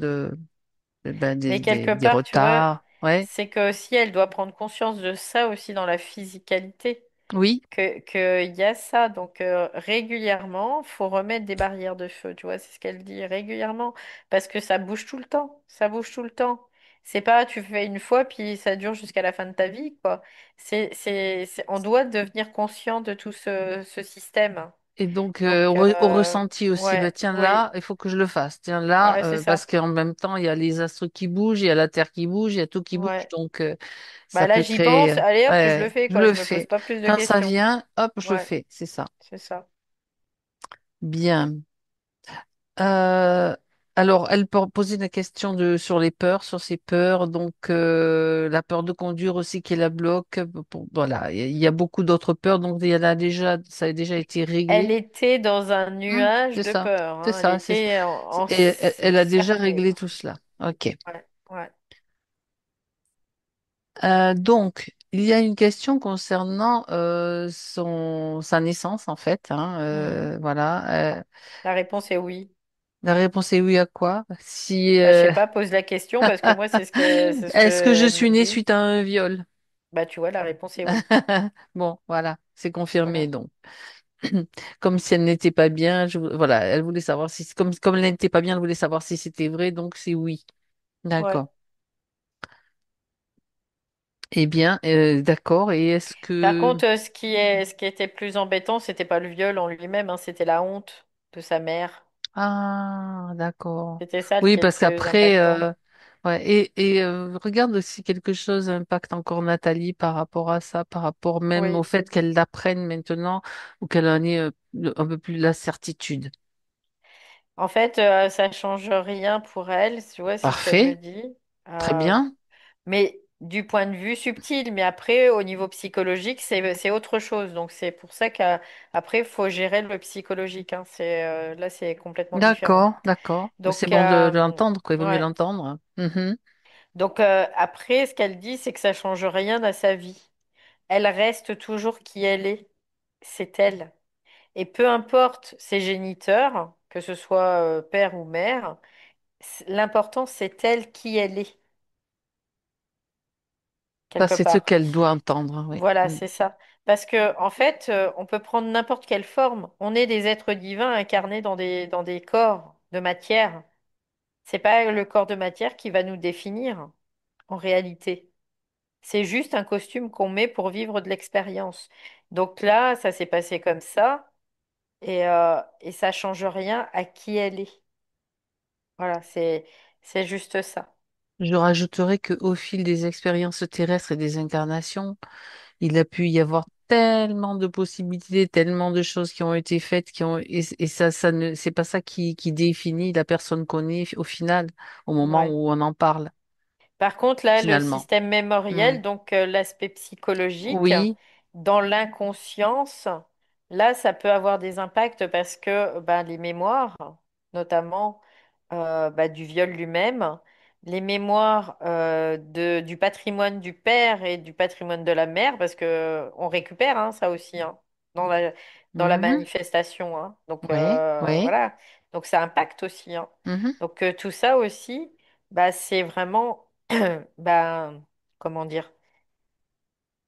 ben, Mais quelque des part, tu vois, retards. Ouais, c'est que aussi elle doit prendre conscience de ça aussi dans la physicalité. oui. Que il y a ça. Donc régulièrement, faut remettre des barrières de feu. Tu vois, c'est ce qu'elle dit régulièrement. Parce que ça bouge tout le temps. Ça bouge tout le temps. C'est pas tu fais une fois puis ça dure jusqu'à la fin de ta vie, quoi. On doit devenir conscient de tout ce système. Et donc, Donc au ressenti aussi, ben, ouais, tiens oui, là, il faut que je le fasse. Tiens là, ouais, c'est parce ça. qu'en même temps, il y a les astres qui bougent, il y a la Terre qui bouge, il y a tout qui bouge. Ouais. Donc, ça Bah là, peut j'y créer. pense. Allez hop, je le Ouais, fais, je quoi. le Je me pose fais. pas plus de Quand ça questions. vient, hop, je le Ouais, fais. C'est ça. c'est ça. Bien. Euh, alors, elle posait une question sur les peurs, sur ses peurs. Donc, la peur de conduire aussi qui la bloque. Voilà, il y a beaucoup d'autres peurs. Donc, il y en a déjà, ça a déjà été Elle réglé. était dans un nuage C'est de ça. peur, C'est hein. Elle ça. était Et elle a déjà cernée. réglé tout cela. OK. Ouais, ouais. Donc, il y a une question concernant sa naissance, en fait, hein, Mhm. voilà. La réponse est oui. La réponse est oui à quoi? Si, Bah, je sais pas, pose la question parce que moi, c'est ce est-ce que je qu'elle suis me née dit. suite à un viol? Bah, tu vois, la réponse est oui. Bon, voilà, c'est confirmé Voilà. donc. Comme si elle n'était pas bien, voilà, elle voulait savoir si, comme elle n'était pas bien, elle voulait savoir si c'était vrai, donc c'est oui. Ouais. D'accord. Eh bien, d'accord. Et est-ce Par que... contre, ce qui était plus embêtant, c'était pas le viol en lui-même, hein, c'était la honte de sa mère. Ah, d'accord. C'était ça Oui, qui est le parce plus qu'après, impactant. ouais, regarde aussi quelque chose impacte encore Nathalie par rapport à ça, par rapport même au Oui. fait qu'elle l'apprenne maintenant ou qu'elle en ait un peu plus la certitude. En fait, ça change rien pour elle, tu vois, c'est ce qu'elle me Parfait, dit. très Euh, bien. mais du point de vue subtil, mais après, au niveau psychologique, c'est autre chose. Donc, c'est pour ça qu'après, il faut gérer le psychologique, hein. Là, c'est complètement différent. D'accord, d'accord. Mais c'est Donc, bon de l'entendre, quoi. Il vaut mieux ouais. l'entendre. Mhm. Donc, après, ce qu'elle dit, c'est que ça change rien à sa vie. Elle reste toujours qui elle est. C'est elle. Et peu importe ses géniteurs, que ce soit père ou mère, l'important, c'est elle qui elle est, Ça, quelque c'est ce part. qu'elle doit entendre, oui. Voilà, Mm. c'est ça. Parce que, en fait, on peut prendre n'importe quelle forme. On est des êtres divins incarnés dans des corps de matière. C'est pas le corps de matière qui va nous définir, en réalité. C'est juste un costume qu'on met pour vivre de l'expérience. Donc là, ça s'est passé comme ça, et ça change rien à qui elle est. Voilà, c'est juste ça. Je rajouterais qu'au fil des expériences terrestres et des incarnations, il a pu y avoir tellement de possibilités, tellement de choses qui ont été faites, et ça ne, c'est pas ça qui définit la personne qu'on est au final, au moment Ouais. où on en parle, Par contre, là, le finalement. système Mm. mémoriel, donc l'aspect psychologique, Oui. dans l'inconscience, là, ça peut avoir des impacts parce que ben, les mémoires, notamment bah, du viol lui-même, les mémoires du patrimoine du père et du patrimoine de la mère, parce que on récupère hein, ça aussi hein, dans la Mhm. manifestation. Hein. Donc Oui, oui. voilà, donc ça impacte aussi. Hein. Mhm. Donc tout ça aussi, bah, c'est vraiment, bah, comment dire,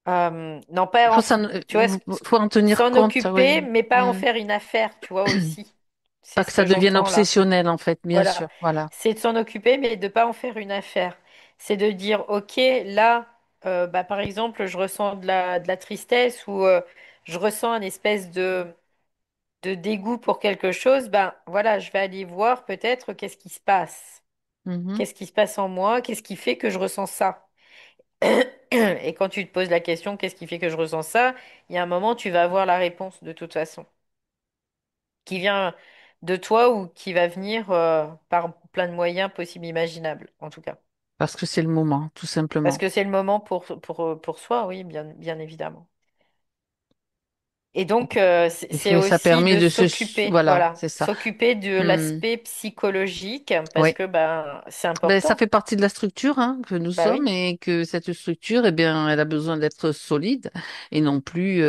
non Il pas faut, tu vois, faut en tenir s'en compte, occuper, oui. mais pas en Mm. faire une affaire, tu vois aussi. C'est Pas ce que ça que devienne j'entends là. obsessionnel, en fait, bien Voilà, sûr. Voilà. c'est de s'en occuper, mais de pas en faire une affaire. C'est de dire, ok, là, bah, par exemple, je ressens de la tristesse ou je ressens une espèce de dégoût pour quelque chose, ben voilà, je vais aller voir peut-être qu'est-ce qui se passe. Mhm. Qu'est-ce qui se passe en moi? Qu'est-ce qui fait que je ressens ça? Et quand tu te poses la question, qu'est-ce qui fait que je ressens ça? Il y a un moment, tu vas avoir la réponse de toute façon, qui vient de toi ou qui va venir par plein de moyens possibles, imaginables, en tout cas. Parce que c'est le moment, tout Parce simplement. que c'est le moment pour soi, oui, bien évidemment. Et donc, Et c'est que ça aussi permet de de s'occuper, voilà, voilà, c'est ça. s'occuper de Hmm. l'aspect psychologique, parce Oui. que ben, c'est Ben, ça important. fait partie de la structure hein, que nous Bah sommes oui. et que cette structure, eh bien, elle a besoin d'être solide et non plus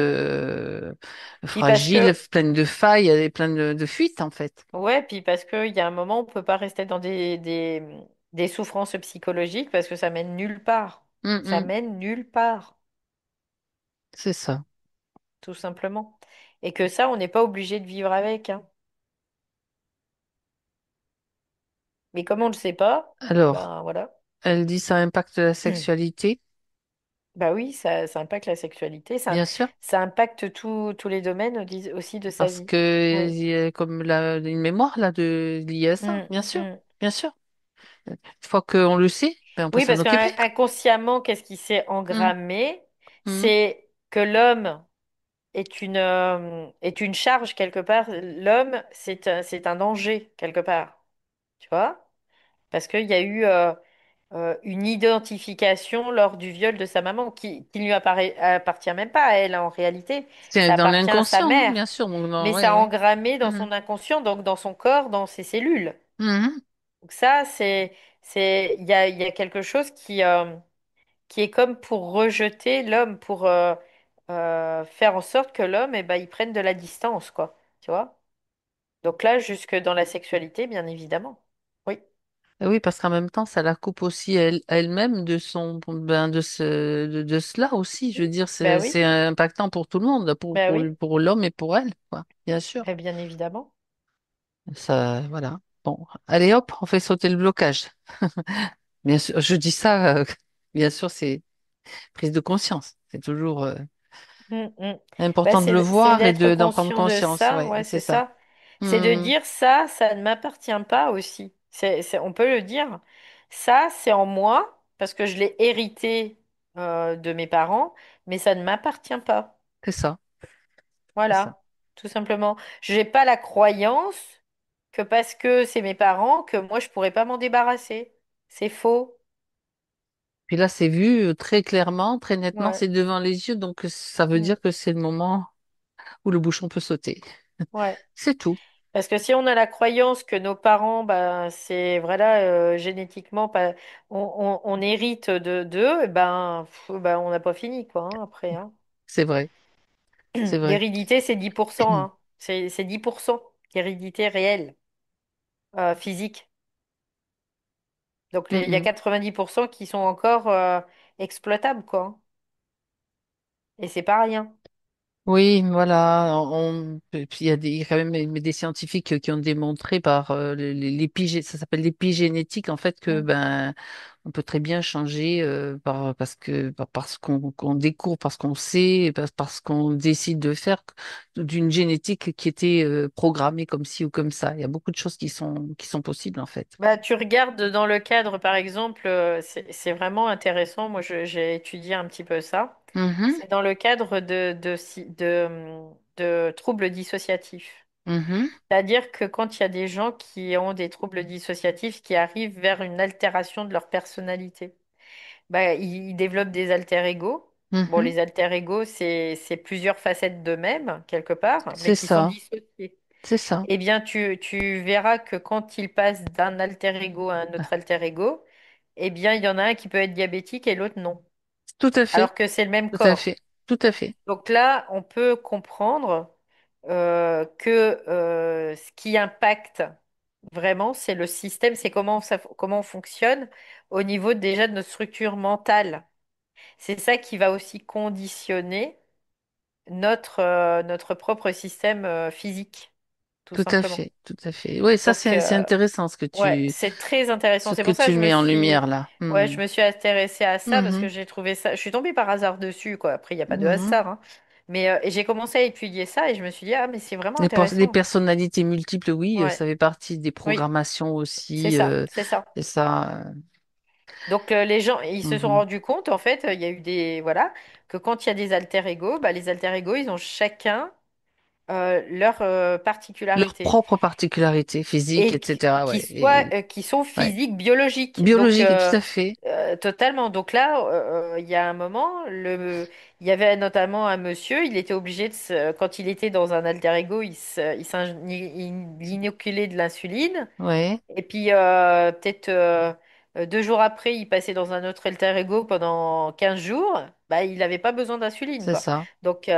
Puis parce fragile, que, pleine de failles et pleine de fuites, en fait. ouais, puis parce qu'il y a un moment, on peut pas rester dans des souffrances psychologiques parce que ça mène nulle part. Hmm, Ça hmm. mène nulle part, C'est ça. tout simplement. Et que ça, on n'est pas obligé de vivre avec, hein. Mais comme on ne le sait pas, Alors, ben voilà. elle dit ça impacte la sexualité, Bah oui, ça impacte la sexualité, bien sûr, ça impacte tous les domaines aussi de sa parce vie. que Oui. il y a comme une mémoire là de liée à ça, Mm, bien sûr, mm. bien sûr. Une fois qu'on le sait, ben, on peut Oui, s'en parce occuper. qu'inconsciemment, qu'est-ce qui s'est Hmm, engrammé? hmm. C'est que l'homme est une charge quelque part. L'homme, c'est un danger quelque part, tu vois? Parce qu'il y a eu une identification lors du viol de sa maman qui ne lui appartient même pas à elle hein, en réalité. C'est Ça dans appartient à sa l'inconscient, hein, bien mère. sûr. Donc, Mais ouais, ça a ouais. engrammé dans Mhm. son inconscient, donc dans son corps, dans ses cellules. Mhm. Donc ça, il y a quelque chose qui est comme pour rejeter l'homme, pour faire en sorte que l'homme, eh ben, il prenne de la distance, quoi. Tu vois? Donc là, jusque dans la sexualité, bien évidemment. Oui, Et oui, parce qu'en même temps, ça la coupe aussi à elle-même de son, ben, de cela aussi. Je veux dire, ben oui, c'est impactant pour tout le monde, ben oui, pour l'homme et pour elle, quoi. Bien sûr. ben bien évidemment. Ça, voilà. Bon, allez hop, on fait sauter le blocage. Bien sûr, je dis ça, bien sûr, c'est prise de conscience. C'est toujours Mm, mm. Ben, important de le c'est voir et d'être d'en prendre conscient de conscience. ça, Ouais, ouais, c'est c'est ça. ça. C'est de Hmm, dire ça ne m'appartient pas aussi. On peut le dire. Ça, c'est en moi parce que je l'ai hérité de mes parents, mais ça ne m'appartient pas. c'est ça. C'est ça. Voilà, tout simplement. Je n'ai pas la croyance que parce que c'est mes parents, que moi, je pourrais pas m'en débarrasser. C'est faux. Puis là, c'est vu très clairement, très nettement, Ouais. c'est devant les yeux, donc ça veut Mm. dire que c'est le moment où le bouchon peut sauter. Ouais. C'est tout. Parce que si on a la croyance que nos parents, ben, c'est voilà, génétiquement, pas, on hérite de d'eux, ben, on n'a pas fini, quoi, hein, après, hein. C'est vrai. C'est vrai. L'hérédité, c'est 10%, hein. C'est 10% d'hérédité réelle, physique. Donc, Mm, il y a mm. 90% qui sont encore exploitables, quoi, hein. Et c'est pas rien. Oui, voilà. Puis il y a quand même des scientifiques qui ont démontré par ça s'appelle l'épigénétique, en fait, que Mm. ben on peut très bien changer parce qu'on découvre, parce qu'on sait, parce qu'on décide de faire d'une génétique qui était programmée comme ci ou comme ça. Il y a beaucoup de choses qui sont possibles, en fait. Bah, tu regardes dans le cadre, par exemple, c'est vraiment intéressant. Moi, j'ai étudié un petit peu ça. Mhm, C'est dans le cadre de troubles dissociatifs. mhm, C'est-à-dire que quand il y a des gens qui ont des troubles dissociatifs qui arrivent vers une altération de leur personnalité, bah, ils développent des alter-ego. Bon, mhm. les alter-ego, c'est plusieurs facettes d'eux-mêmes, quelque part, mais C'est qui sont ça, dissociés. c'est ça. Eh bien, tu verras que quand ils passent d'un alter-ego à un autre alter-ego, eh bien, il y en a un qui peut être diabétique et l'autre non, Tout à fait, alors que c'est le même tout à corps. fait, tout à fait. Donc là, on peut comprendre que ce qui impacte vraiment, c'est le système, c'est comment on fonctionne au niveau déjà de notre structure mentale. C'est ça qui va aussi conditionner notre propre système physique, tout Tout à simplement. fait, tout à fait. Oui, ça Donc, c'est intéressant ouais, c'est très intéressant. ce C'est que pour ça tu que mets en lumière là. je me suis intéressée à ça parce que Mhm, j'ai trouvé ça. Je suis tombée par hasard dessus, quoi. Après, il n'y a pas de mhm. hasard, hein. Mais et j'ai commencé à étudier ça et je me suis dit, ah, mais c'est vraiment Les intéressant. personnalités multiples, oui, Ouais, ça fait partie des oui, programmations c'est aussi. ça, c'est ça. Et ça. Donc les gens, ils se sont Mhm. rendus compte, en fait, il y a eu voilà, que quand il y a des alter-ego, bah, les alter-ego, ils ont chacun leur Leurs particularité. propres particularités physiques, Et etc. Ouais, qui sont ouais. physiques, biologiques. Donc, Biologique, tout à fait. totalement. Donc là, il y a un moment, il y avait notamment un monsieur, il était obligé quand il était dans un alter ego, il inoculait de l'insuline. Ouais, Et puis, peut-être 2 jours après, il passait dans un autre alter ego pendant 15 jours. Bah, il n'avait pas besoin d'insuline, c'est quoi. ça. Donc,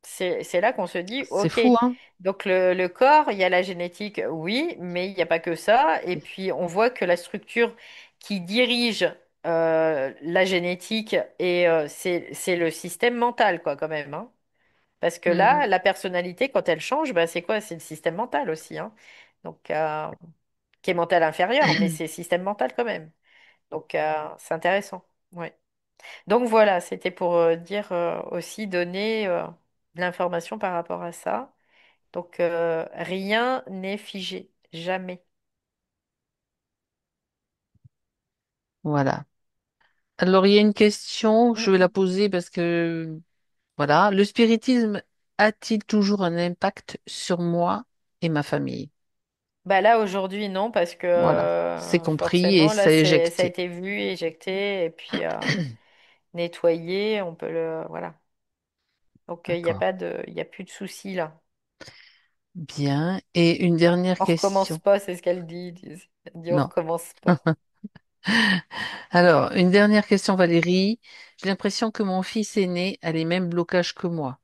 c'est là qu'on se dit, C'est OK, fou, hein? donc le corps, il y a la génétique, oui, mais il n'y a pas que ça. Et puis, on voit que la structure qui dirige la génétique, c'est le système mental, quoi, quand même, hein. Parce que là, Mhm. la personnalité, quand elle change, bah, c'est quoi? C'est le système mental aussi, hein. Donc, qui est mental inférieur, mais c'est système mental quand même. Donc, c'est intéressant. Ouais. Donc voilà, c'était pour dire aussi donner de l'information par rapport à ça. Donc, rien n'est figé, jamais. Voilà. Alors, il y a une question, Mm, je vais la mm. poser parce que, voilà, le spiritisme a-t-il toujours un impact sur moi et ma famille? Bah là, aujourd'hui, non, parce que Voilà, c'est compris et forcément, là, c'est ça a éjecté. été vu, éjecté, et puis nettoyé, on peut le... Voilà. Donc, D'accord. il y a plus de soucis là. Bien. Et une dernière On recommence question. pas, c'est ce qu'elle dit. Elle dit on Non. recommence pas. Alors, une dernière question, Valérie. J'ai l'impression que mon fils aîné a les mêmes blocages que moi.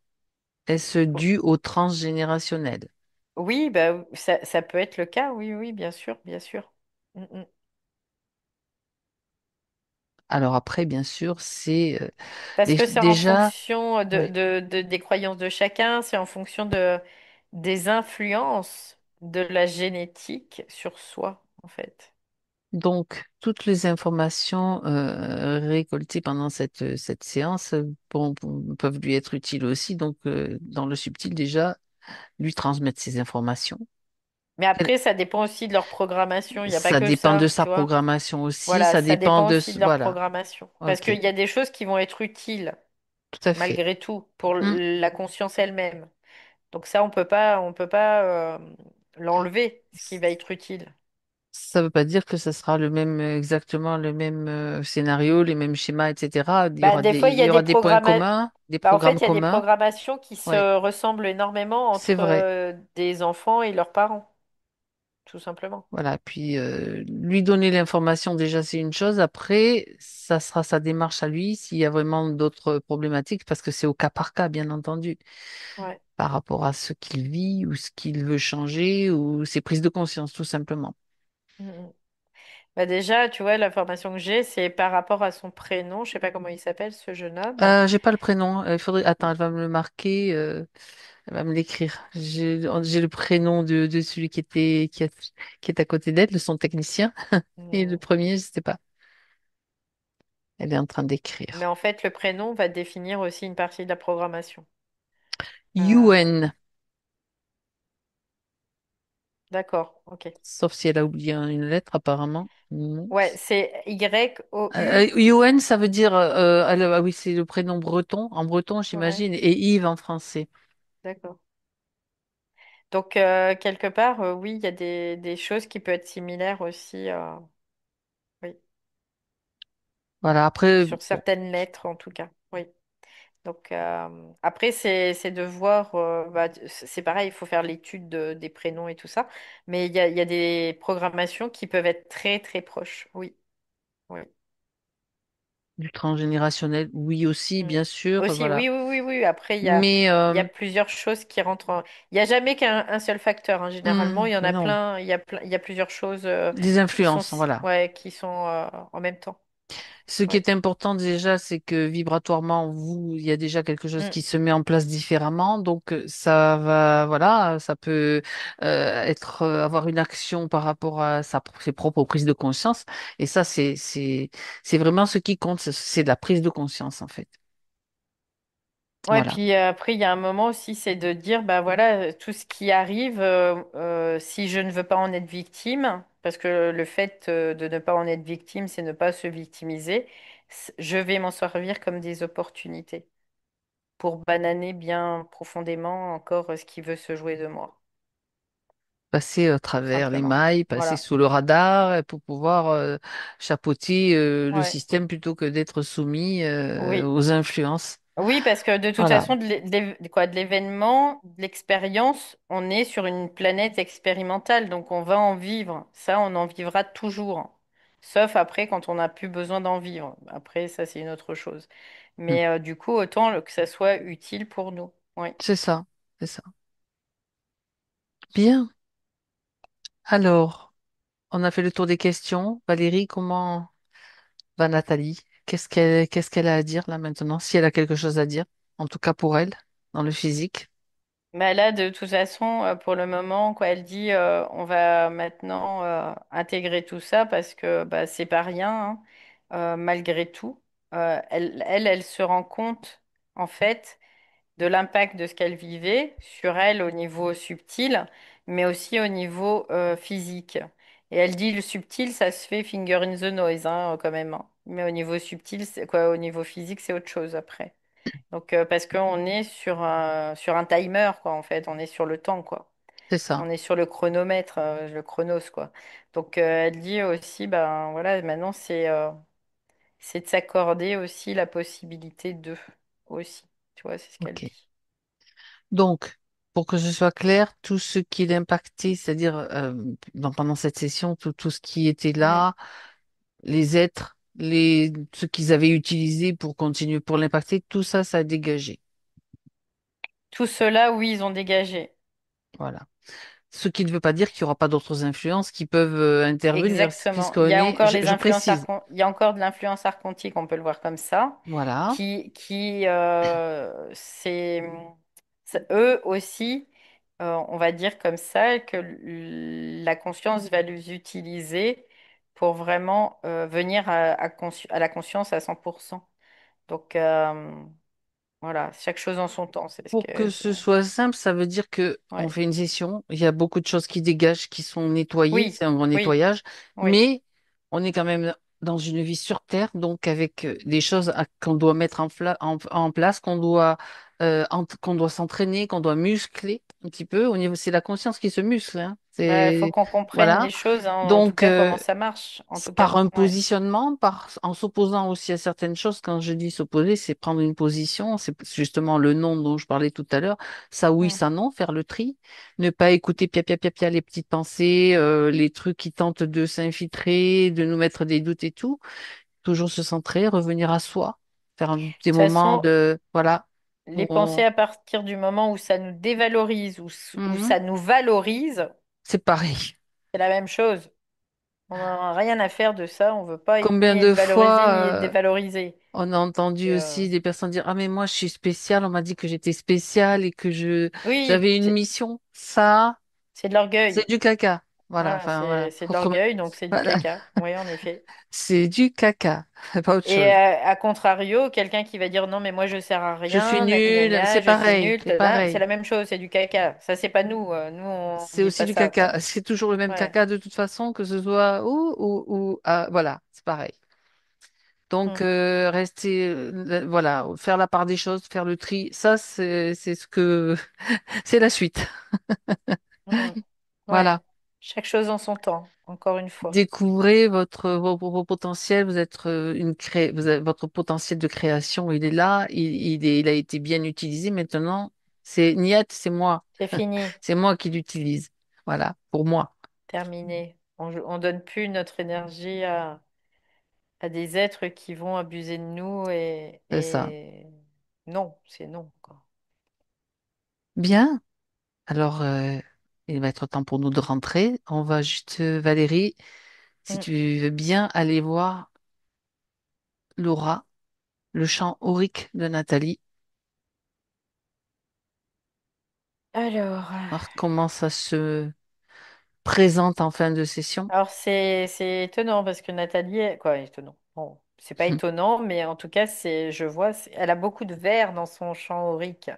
Est-ce dû au transgénérationnel? Oui, bah, ça peut être le cas, oui, oui, bien sûr, bien sûr. Mm, mm. Alors après, bien sûr, c'est Parce que c'est en déjà, fonction ouais. des croyances de chacun, c'est en fonction des influences de la génétique sur soi, en fait. Donc, toutes les informations récoltées pendant cette séance peuvent lui être utiles aussi. Donc, dans le subtil, déjà, lui transmettre ces informations. Mais après, ça dépend aussi de leur programmation, il n'y a pas Ça que dépend de ça, sa tu vois. programmation aussi. Voilà, Ça ça dépend dépend de... aussi de leur Voilà. programmation. Parce OK. qu'il y a des choses qui vont être utiles, Tout à fait. malgré tout, pour Hmm. la conscience elle-même. Donc ça, on peut pas l'enlever, ce qui va être utile. Ça ne veut pas dire que ça sera le même, exactement le même scénario, les mêmes schémas, etc. Bah, des fois, il Il y a y des aura des points programma- communs, des Bah, en fait, programmes il y a des communs. programmations qui Oui, se ressemblent énormément c'est entre vrai. des enfants et leurs parents, tout simplement. Voilà. Puis lui donner l'information, déjà, c'est une chose. Après, ça sera sa démarche à lui s'il y a vraiment d'autres problématiques, parce que c'est au cas par cas, bien entendu, Ouais. par rapport à ce qu'il vit ou ce qu'il veut changer ou ses prises de conscience, tout simplement. Mhm. Bah, déjà, tu vois, l'information que j'ai, c'est par rapport à son prénom. Je sais pas comment il s'appelle, ce jeune homme. J'ai pas le prénom. Il faudrait. Attends, elle va me le marquer. Elle va me l'écrire. J'ai le prénom de celui qui est à côté d'elle, de son technicien. Et le Mhm. premier, je sais pas. Elle est en train Mais d'écrire. en fait, le prénom va définir aussi une partie de la programmation. Euh, UN. d'accord, ok. Sauf si elle a oublié une lettre, apparemment. Non. Ouais, c'est Y-O-U. UN, ça veut dire. Ah oui, c'est le prénom breton. En breton, Ouais, j'imagine. Et Yves en français. d'accord. Donc, quelque part, oui, il y a des choses qui peuvent être similaires aussi, oui, Voilà. Après, sur bon, certaines lettres en tout cas. Oui. Donc, après, c'est de voir, bah, c'est pareil, il faut faire l'étude des prénoms et tout ça, mais il y a des programmations qui peuvent être très, très proches. Oui, oui. du transgénérationnel, oui aussi, Mm. bien sûr. Aussi, Voilà. oui, oui, oui, oui. Après, Mais il y a plusieurs choses qui rentrent Il n'y a jamais qu'un un seul facteur, hein. Généralement, il y en a non. plein, il y a plusieurs choses Des qui sont, influences, voilà. ouais, qui sont en même temps. Ce qui Oui. est important déjà, c'est que vibratoirement, vous, il y a déjà quelque chose Mm. qui se met en place différemment. Donc, ça va, voilà, ça peut être, avoir une action par rapport à ses propres prises de conscience. Et ça, c'est vraiment ce qui compte. C'est de la prise de conscience, en fait. Ouais, Voilà. puis après, il y a un moment aussi, c'est de dire, bah voilà, tout ce qui arrive, si je ne veux pas en être victime, parce que le fait de ne pas en être victime, c'est ne pas se victimiser, je vais m'en servir comme des opportunités pour bananer bien profondément encore ce qui veut se jouer de moi, Passer à tout travers les simplement. mailles, passer Voilà. sous le radar pour pouvoir chapeauter le Ouais. système plutôt que d'être soumis Oui. aux influences. Oui, parce que de toute Voilà. façon, de l'événement, de l'expérience, on est sur une planète expérimentale, donc on va en vivre. Ça, on en vivra toujours. Sauf après, quand on n'a plus besoin d'en vivre. Après, ça, c'est une autre chose. Mm. Mais du coup, autant que ça soit utile pour nous. Oui. C'est ça. C'est ça. Bien. Alors, on a fait le tour des questions. Valérie, comment va Nathalie? Qu'est-ce qu'elle a à dire là maintenant? Si elle a quelque chose à dire, en tout cas pour elle, dans le physique. Mais là, de toute façon, pour le moment, quoi, elle dit, on va maintenant intégrer tout ça parce que bah, c'est pas rien, hein, malgré tout. Elle se rend compte, en fait, de l'impact de ce qu'elle vivait sur elle au niveau subtil, mais aussi au niveau physique. Et elle dit, le subtil, ça se fait finger in the noise, hein, quand même, hein. Mais au niveau subtil, c'est quoi, au niveau physique, c'est autre chose après. Donc, parce qu'on est sur un timer, quoi, en fait. On est sur le temps, quoi. C'est ça. On est sur le chronomètre, le chronos, quoi. Donc, elle dit aussi, ben voilà, maintenant, c'est de s'accorder aussi la possibilité de, aussi. Tu vois, c'est ce qu'elle OK. dit. Donc, pour que ce soit clair, tout ce qui l'impactait, c'est-à-dire pendant cette session, tout ce qui était Mm. là, les êtres, ce qu'ils avaient utilisé pour continuer, pour l'impacter, tout ça, ça a dégagé. Tout cela, oui, ils ont dégagé. Voilà. Ce qui ne veut pas dire qu'il n'y aura pas d'autres influences qui peuvent intervenir, Exactement. Il y puisqu'on a est, encore les je influences précise, il y a encore de l'influence archontique, on peut le voir comme ça, voilà, eux aussi, on va dire comme ça, que la conscience va les utiliser pour vraiment venir à la conscience à 100%. Donc voilà, chaque chose en son temps, c'est ce pour que que ce soit simple, ça veut dire que on ouais. fait une session, il y a beaucoup de choses qui dégagent, qui sont nettoyées, Oui, c'est un grand oui, nettoyage, oui. mais on est quand même dans une vie sur Terre, donc avec des choses qu'on doit mettre en place, qu'on doit s'entraîner, qu'on doit muscler. un petit peu. Au niveau, c'est la conscience qui se muscle, hein. Ouais, faut C'est, qu'on comprenne voilà. les choses, hein, en tout Donc, cas comment ça marche, en tout par cas. un Ouais. positionnement, en s'opposant aussi à certaines choses. Quand je dis s'opposer, c'est prendre une position. C'est justement le non dont je parlais tout à l'heure. Ça oui, Mm. ça non, faire le tri. Ne pas écouter pia pia pia pia les petites pensées, les trucs qui tentent de s'infiltrer, de nous mettre des doutes et tout. Toujours se centrer, revenir à soi, faire des De toute moments façon, de, voilà, les où pensées à partir du moment où ça nous dévalorise ou Mhm. ça nous valorise, C'est pareil. c'est la même chose. On n'a rien à faire de ça, on veut pas Combien ni de être valorisé fois ni être dévalorisé. on a entendu Et, aussi des personnes dire, ah mais moi je suis spéciale, on m'a dit que j'étais spéciale et que oui, j'avais une mission. Ça, c'est de l'orgueil. c'est du caca. Voilà, Voilà, enfin voilà. c'est de l'orgueil, donc c'est du Voilà. caca. Oui, en effet. C'est du caca, pas autre Et chose. à contrario, quelqu'un qui va dire non, mais moi je sers à Je suis rien, gna gna nulle, gna, je suis nul, c'est là, c'est pareil. la même chose, c'est du caca. Ça, c'est pas nous. Nous, on C'est dit aussi pas du ça, quoi. caca. C'est toujours le même Ouais. caca de toute façon, que ce soit voilà, c'est pareil. Donc, Mm, rester, voilà, faire la part des choses, faire le tri, ça, c'est ce que, c'est la suite. mm. Ouais. Voilà. Chaque chose en son temps, encore une fois. Découvrez vos potentiels, vous êtes votre potentiel de création, il est là, il a été bien utilisé. Maintenant, c'est niet, c'est moi. C'est fini, C'est moi qui l'utilise. Voilà, pour moi. terminé. On donne plus notre énergie à des êtres qui vont abuser de nous C'est ça. et non, c'est non, quoi. Bien. Alors, il va être temps pour nous de rentrer. On va juste, Valérie, si Mm. tu veux bien aller voir Laura, le chant aurique de Nathalie, Alors. voir comment ça se présente en fin de session. Alors c'est étonnant parce que Nathalie, quoi, étonnant. Bon, c'est pas étonnant, mais en tout cas, je vois, elle a beaucoup de verre dans son champ aurique.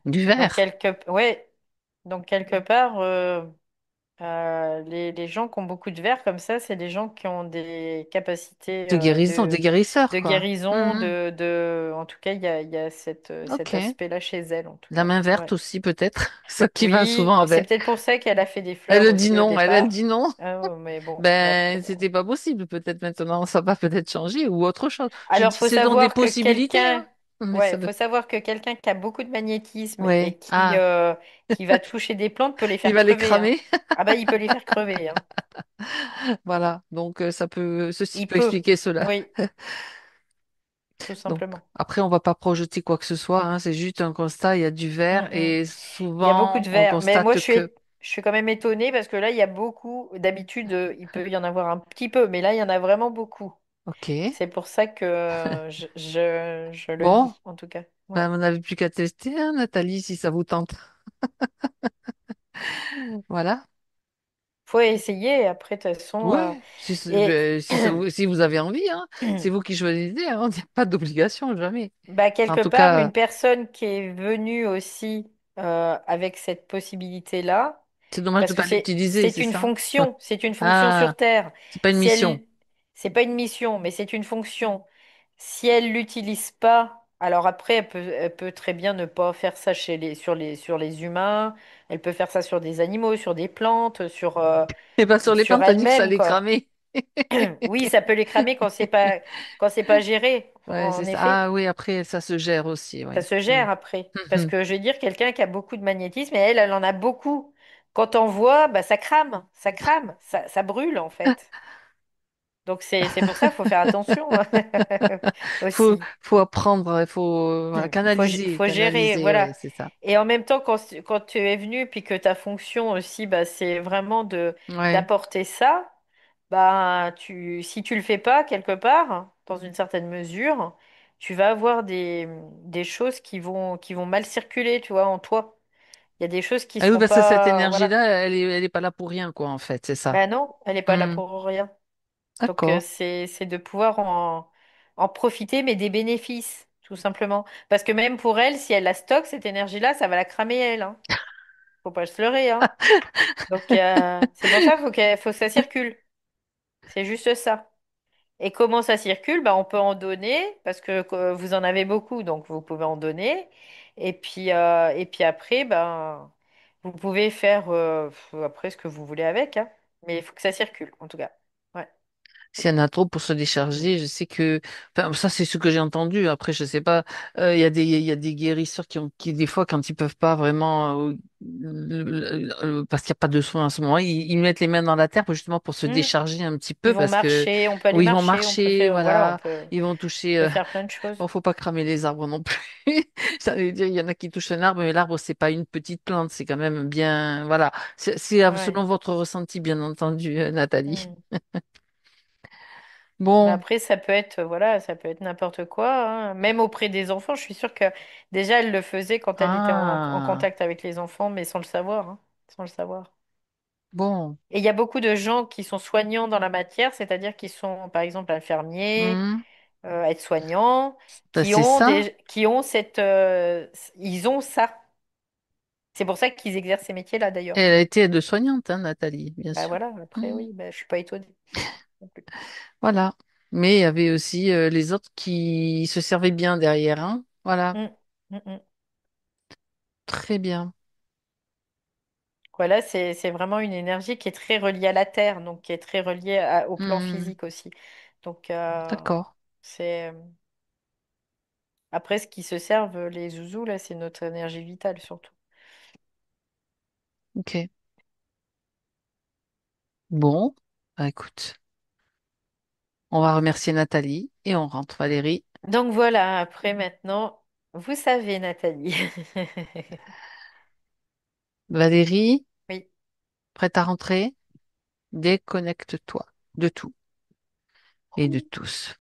Du Donc verre, ouais, donc quelque part, les gens qui ont beaucoup de verre comme ça, c'est des gens qui ont des capacités de guérison, des guérisseurs, de quoi. guérison, en tout cas, il y a cet Ok. aspect-là chez elle, en tout La cas. main verte Ouais. aussi, peut-être. Ça qui va Oui, souvent c'est avec. peut-être pour ça qu'elle a fait des fleurs Elle dit aussi au non, elle départ. dit non. Ah, mais bon, après. Ben, c'était pas possible. Peut-être maintenant, ça va peut-être changer ou autre chose. Je Alors, dis, c'est donc des possibilités, hein. Mais ça veut. faut savoir que quelqu'un qui a beaucoup de magnétisme Ouais. et Ah, qui va toucher des plantes peut les il faire va les crever, hein. cramer. Ah bah, il peut les faire crever, hein. Voilà. Donc, ceci Il peut peut, expliquer cela. oui, tout Donc, simplement. après, on va pas projeter quoi que ce soit, hein. C'est juste un constat. Il y a du Mm, verre mm. et Il y a beaucoup souvent, de on vers, mais moi, constate que, je suis quand même étonnée parce que là, il y a beaucoup. D'habitude, il peut y en avoir un petit peu, mais là, il y en a vraiment beaucoup. ok. C'est pour ça que je le Bon, dis, en tout cas. ben, Ouais. vous n'avez plus qu'à tester, hein, Nathalie, si ça vous tente. Voilà. Faut essayer, après, de toute façon. Ouais, Et si vous avez envie, hein, c'est vous qui choisissez, hein, il n'y a pas d'obligation, jamais. bah, En quelque tout part, cas, une personne qui est venue aussi avec cette possibilité-là, c'est dommage de parce ne que pas l'utiliser, c'est ça? c'est une fonction Ah, sur Terre. c'est pas une Si mission. elle, c'est pas une mission, mais c'est une fonction. Si elle l'utilise pas, alors après, elle peut très bien ne pas faire ça sur les humains. Elle peut faire ça sur des animaux, sur des plantes, Et pas sur les sur plantes, t'as dit que ça elle-même, allait quoi. cramer. Oui, ça peut les cramer quand c'est pas géré, Ouais, c'est en ça. effet. Ah oui, après, ça se gère aussi, Ça ouais. se Hmm. gère après. Parce Mhm. que je veux dire, quelqu'un qui a beaucoup de magnétisme, et elle en a beaucoup. Quand on voit, bah, ça crame, ça brûle en fait. Donc c'est pour ça qu'il faut faire attention aussi. Faut apprendre, il faut voilà, Faut gérer, canaliser, ouais, voilà. c'est ça. Et en même temps, quand tu es venu, puis que ta fonction aussi, bah, c'est vraiment Ouais. d'apporter ça, bah, si tu le fais pas quelque part, dans une certaine mesure, tu vas avoir des choses qui vont mal circuler, tu vois, en toi. Il y a des choses qui Ah oui, seront parce que cette pas, voilà. énergie-là, elle est pas là pour rien, quoi, en fait, c'est ça. Ben non, elle n'est pas là Hmm. pour rien. Donc, D'accord. c'est de pouvoir en profiter, mais des bénéfices, tout simplement. Parce que même pour elle, si elle la stocke, cette énergie-là, ça va la cramer elle, hein. Faut pas se leurrer, hein. Donc, c'est pour ça faut que ça circule. C'est juste ça. Et comment ça circule? Ben, on peut en donner, parce que vous en avez beaucoup, donc vous pouvez en donner. Et puis après, ben. Vous pouvez faire après ce que vous voulez avec, hein, mais il faut que ça circule, en tout cas. Ouais. S'il y en a trop pour se décharger, je sais que, enfin, ça c'est ce que j'ai entendu. Après, je sais pas, il y a des guérisseurs qui des fois, quand ils peuvent pas vraiment, parce qu'il n'y a pas de soins à ce moment, ils mettent les mains dans la terre justement pour se Hmm. décharger un petit Ils peu vont parce que, marcher, on peut aller ou ils vont marcher, on peut marcher, faire, voilà, voilà, ils vont on toucher, peut faire plein de choses. bon, faut pas cramer les arbres non plus. Ça veut dire, il y en a qui touchent un arbre, mais l'arbre, c'est pas une petite plante, c'est quand même bien, voilà. C'est Ouais. selon votre ressenti, bien entendu, Nathalie. Hmm. Mais Bon. après, ça peut être, voilà, ça peut être n'importe quoi, hein. Même auprès des enfants, je suis sûre que déjà, elle le faisait quand elle était en Ah, contact avec les enfants, mais sans le savoir, hein, sans le savoir. bon. Et il y a beaucoup de gens qui sont soignants dans la matière, c'est-à-dire qui sont, par exemple, infirmiers, Hmm. aides-soignants, Ben, c'est ça. qui ont ils ont ça. C'est pour ça qu'ils exercent ces métiers-là, Et d'ailleurs. elle a été aide-soignante, hein, Nathalie, bien Bah sûr. voilà, après, Hmm. oui, bah, je suis pas étonnée non plus. Voilà. Mais il y avait aussi les autres qui se servaient bien derrière, hein. Voilà. Mm, mm, mm. Très bien. Voilà, c'est vraiment une énergie qui est très reliée à la terre, donc qui est très reliée au plan Hmm. physique aussi. Donc, D'accord. c'est après ce qui se servent les zouzous là, c'est notre énergie vitale surtout. Ok. Bon. Bah, écoute, on va remercier Nathalie et on rentre, Valérie. Donc voilà, après maintenant, vous savez, Nathalie. Valérie, Oui. prête à rentrer? Déconnecte-toi de tout et de tous.